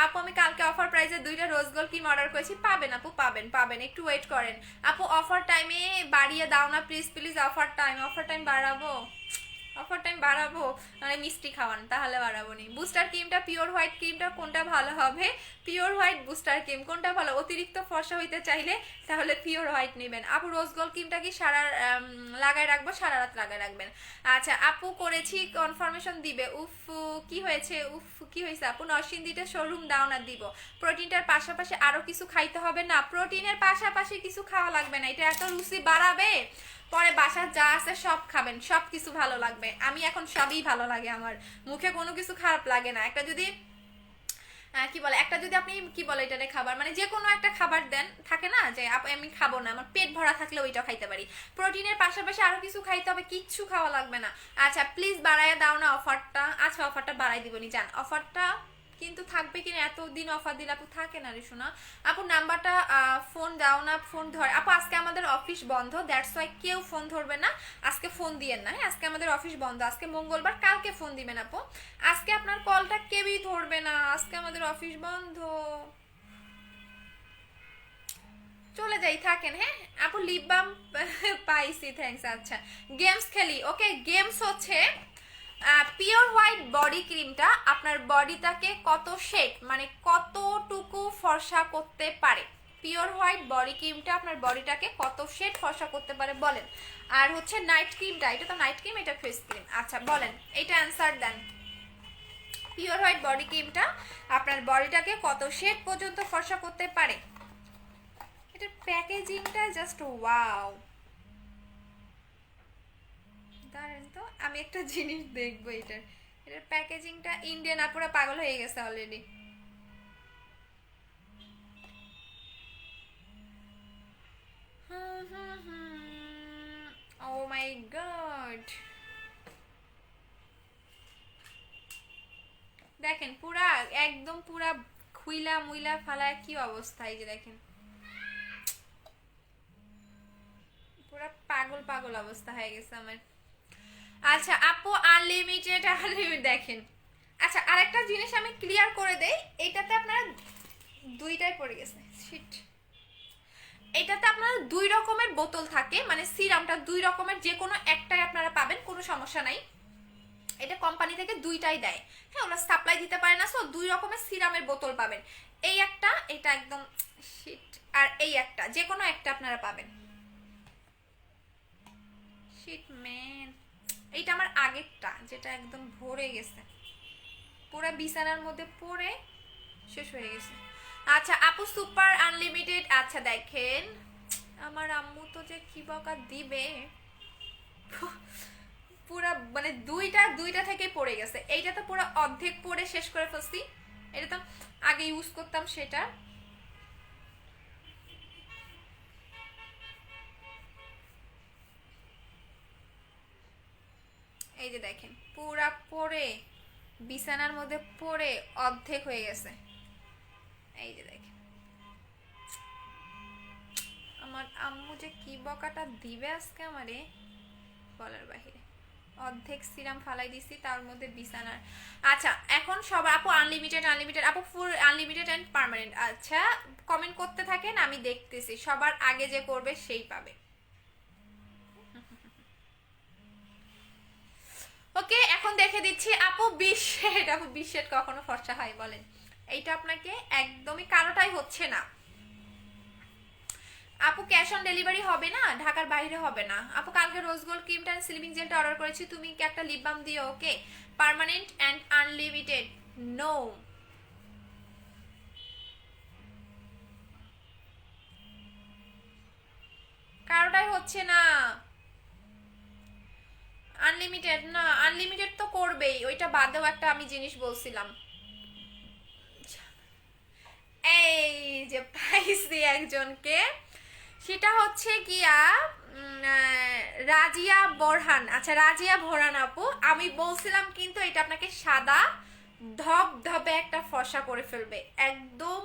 আপু আমি কালকে অফার প্রাইসে দুইটা রোজ গোল্ড ক্রিম অর্ডার করেছি, পাবেন আপু, পাবেন পাবেন, একটু ওয়েট করেন আপু। অফার টাইমে বাড়িয়ে দাও না প্লিজ প্লিজ, অফার টাইম বাড়াবো, অফার টাইম বাড়াবো মানে মিষ্টি খাওয়ান, তাহলে বাড়াবো নি। বুস্টার ক্রিমটা পিওর হোয়াইট ক্রিমটা কোনটা ভালো হবে? পিওর হোয়াইট বুস্টার ক্রিম কোনটা ভালো? অতিরিক্ত ফর্সা হইতে চাইলে তাহলে পিওর হোয়াইট নেবেন আপু। রোজ গোল্ড ক্রিমটা কি সারা লাগায় রাখবো, সারা রাত লাগায় রাখবেন? আচ্ছা আপু করেছি, কনফার্মেশন দিবে? উফ কি হয়েছে, উফ কি হয়েছে আপু? নরসিংদীতে শোরুম দাও না, দিব। প্রোটিনটার পাশাপাশি আরো কিছু খাইতে হবে না? প্রোটিনের পাশাপাশি কিছু খাওয়া লাগবে না, এটা এত রুচি বাড়াবে, পরে বাসার যা আছে সব খাবেন, সব কিছু ভালো লাগবে। আমি এখন সবই ভালো লাগে, আমার মুখে কোনো কিছু খারাপ লাগে না। একটা যদি কি বলে, একটা যদি আপনি কি বলে এটারে খাবার, মানে যে কোনো একটা খাবার দেন, থাকে না যে আমি খাবো না, আমার পেট ভরা থাকলে ওইটা খাইতে পারি, প্রোটিনের পাশাপাশি আরো কিছু খাইতে হবে, কিচ্ছু খাওয়া লাগবে না। আচ্ছা প্লিজ বাড়ায় দাও না অফারটা। আচ্ছা অফারটা বাড়াই দিবনি জান, অফারটা কিন্তু থাকবে কিনা, এতদিন অফার দিলে আপু থাকে না রে শোনা। আপু নাম্বারটা ফোন দাও না, ফোন ধরে আপু। আজকে আমাদের অফিস বন্ধ, দ্যাটস ওয়াই কেউ ফোন ধরবে না, আজকে ফোন দিয়েন না, হ্যাঁ আজকে আমাদের অফিস বন্ধ, আজকে মঙ্গলবার, কালকে ফোন দিবেন আপু। আজকে আপনার কলটা কেউই ধরবে না, আজকে আমাদের অফিস বন্ধ। চলে যাই থাকেন, হ্যাঁ আপু লিপ বাম পাইছি, থ্যাঙ্কস। আচ্ছা গেমস খেলি, ওকে গেমস হচ্ছে পিওর হোয়াইট বডি ক্রিমটা আপনার বডিটাকে কত শেড মানে কতটুকু ফর্সা করতে পারে? পিওর হোয়াইট বডি ক্রিমটা আপনার বডিটাকে কত শেড ফর্সা করতে পারে বলেন? আর হচ্ছে নাইট ক্রিমটা, এটা তো নাইট ক্রিম, এটা ফেস ক্রিম, আচ্ছা বলেন এটা অ্যান্সার দেন। পিওর হোয়াইট বডি ক্রিমটা আপনার বডিটাকে কত শেড পর্যন্ত ফর্সা করতে পারে? এটার প্যাকেজিংটা জাস্ট ওয়াও। দাঁড়ান তো আমি একটা জিনিস দেখবো, এটার প্যাকেজিংটা। ইন্ডিয়ান আপুরা পাগল হয়ে গেছে অলরেডি। ও মাই গড, দেখেন পুরা একদম পুরা খুইলা মুইলা ফালায় কি অবস্থা, এই যে দেখেন পুরা পাগল পাগল অবস্থা হয়ে গেছে আমার। আচ্ছা আপু আনলিমিটেড দেখেন। আচ্ছা আরেকটা জিনিস আমি ক্লিয়ার করে দেই, এটাতে আপনারা দুইটাই পড়ে গেছে, শিট। এটাতে আপনারা দুই রকমের বোতল থাকে, মানে সিরামটা দুই রকমের, যে কোনো একটাই আপনারা পাবেন, কোনো সমস্যা নাই। এটা কোম্পানি থেকে দুইটাই দেয়, হ্যাঁ ওরা সাপ্লাই দিতে পারে না, সো দুই রকমের সিরামের বোতল পাবেন। এই একটা, এটা একদম শিট, আর এই একটা, যে কোনো একটা আপনারা পাবেন। শিট ম্যান, এইটা আমার আগেরটা যেটা একদম ভরে গেছে, পুরো বিছানার মধ্যে পড়ে শেষ হয়ে গেছে। আচ্ছা আপু সুপার আনলিমিটেড, আচ্ছা দেখেন আমার আম্মু তো যে কি বকা দিবে, পুরা মানে দুইটা থেকে পড়ে গেছে। এইটা তো পুরো অর্ধেক পড়ে শেষ করে ফেলছি, এটা তো আগে ইউজ করতাম সেটা। এই যে দেখেন পুরা পড়ে বিছানার মধ্যে পড়ে অর্ধেক হয়ে গেছে। এই যে দেখেন আমার আম্মু যে কি বকাটা দিবে আজকে আমারে বলার বাহিরে। অর্ধেক সিরাম ফালাই দিছি তার মধ্যে বিছানার। আচ্ছা এখন সব আপু আনলিমিটেড আপু ফুল আনলিমিটেড এন্ড পার্মানেন্ট। আচ্ছা কমেন্ট করতে থাকেন, আমি দেখতেছি, সবার আগে যে করবে সেই পাবে। ওকে এখন দেখে দিচ্ছি আপু 20 শেড। আপু 20 শেড কখনো ফর্সা হয় বলেন? এইটা আপনাকে একদমই কারোটাই হচ্ছে না আপু। ক্যাশ অন ডেলিভারি হবে না, ঢাকার বাইরে হবে না আপু। কালকে রোজ গোল্ড ক্রিমটা এন্ড স্লিপিং জেলটা অর্ডার করেছি, তুমি কি একটা লিপ বাম দিও? ওকে পার্মানেন্ট এন্ড আনলিমিটেড নো। কারোটাই হচ্ছে না। আনলিমিটেড না, আনলিমিটেড তো করবেই, ওইটা বাদেও একটা আমি জিনিস বলছিলাম। এই যে পাইছি একজনকে, সেটা হচ্ছে গিয়া রাজিয়া বোরহান। আচ্ছা রাজিয়া বোরহান আপু, আমি বলছিলাম কিন্তু এটা আপনাকে সাদা ধবধবে একটা ফর্সা করে ফেলবে, একদম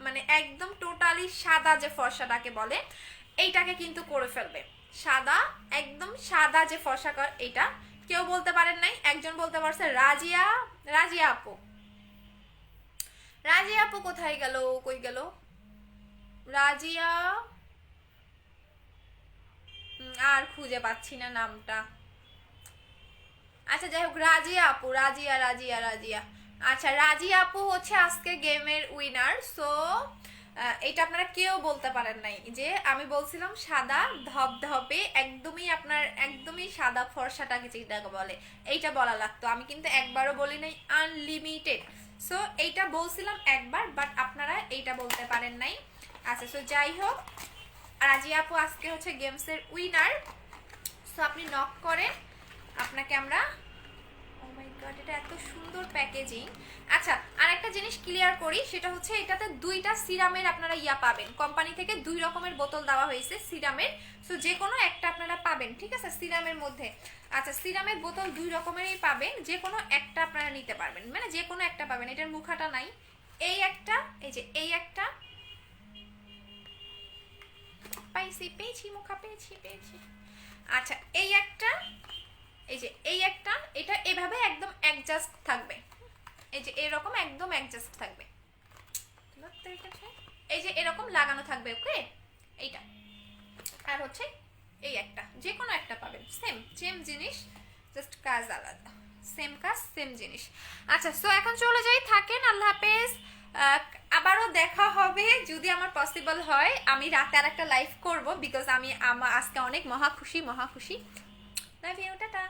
মানে একদম টোটালি সাদা যে ফর্সাটাকে বলে এইটাকে কিন্তু করে ফেলবে সাদা, একদম সাদা যে ফর্সা এটা কেউ বলতে পারেন নাই, একজন বলতে পারছে রাজিয়া। রাজিয়া আপু, রাজিয়া আপু কোথায় গেল, কই গেল রাজিয়া? আর খুঁজে পাচ্ছি না নামটা। আচ্ছা যাই হোক রাজিয়া আপু, রাজিয়া। আচ্ছা রাজিয়া আপু হচ্ছে আজকে গেমের উইনার। সো এটা আপনারা কেউ বলতে পারেন নাই যে আমি বলছিলাম সাদা ধবধবে, একদমই আপনার একদমই সাদা ফর্সাটাকে যেটাকে বলে এইটা বলা লাগতো, আমি কিন্তু একবারও বলি নাই আনলিমিটেড। সো এইটা বলছিলাম একবার, বাট আপনারা এইটা বলতে পারেন নাই। আচ্ছা সো যাই হোক রাজিয়া আপু আজকে হচ্ছে গেমসের উইনার। সো আপনি নক করেন, আপনাকে আমরা, ও মাই গড এটা এত সুন্দর প্যাকেজিং। আচ্ছা আর একটা জিনিস ক্লিয়ার করি, সেটা হচ্ছে এটাতে দুইটা সিরামের আপনারা ইয়া পাবেন, কোম্পানি থেকে 2 রকমের বোতল দেওয়া হয়েছে সিরামের। সো যে কোনো একটা আপনারা পাবেন, ঠিক আছে সিরামের মধ্যে। আচ্ছা সিরামের বোতল 2 রকমেরই পাবেন, যে কোনো একটা আপনারা নিতে পারবেন, মানে যে কোনো একটা পাবেন, এটার মুখাটা নাই। এই একটা, এই যে এই একটা পেয়েছি মুখা পেয়েছি। আচ্ছা এই একটা, এই যে এই একটা, এটা এভাবে একদম অ্যাডজাস্ট থাকবে, এই যে এরকম একদম অ্যাডজাস্ট থাকবে, এই যে এরকম লাগানো থাকবে। ওকে এইটা আর হচ্ছে এই একটা, যে কোনো একটা পাবেন, সেম জিনিস, জাস্ট কাজ আলাদা, সেম কাজ সেম জিনিস। আচ্ছা সো এখন চলে যাই, থাকেন, আল্লাহ হাফেজ। আবারও দেখা হবে যদি আমার পসিবল হয়, আমি রাতে আর একটা লাইভ করবো, বিকজ আমি আজকে অনেক মহা খুশি। Love you, tata.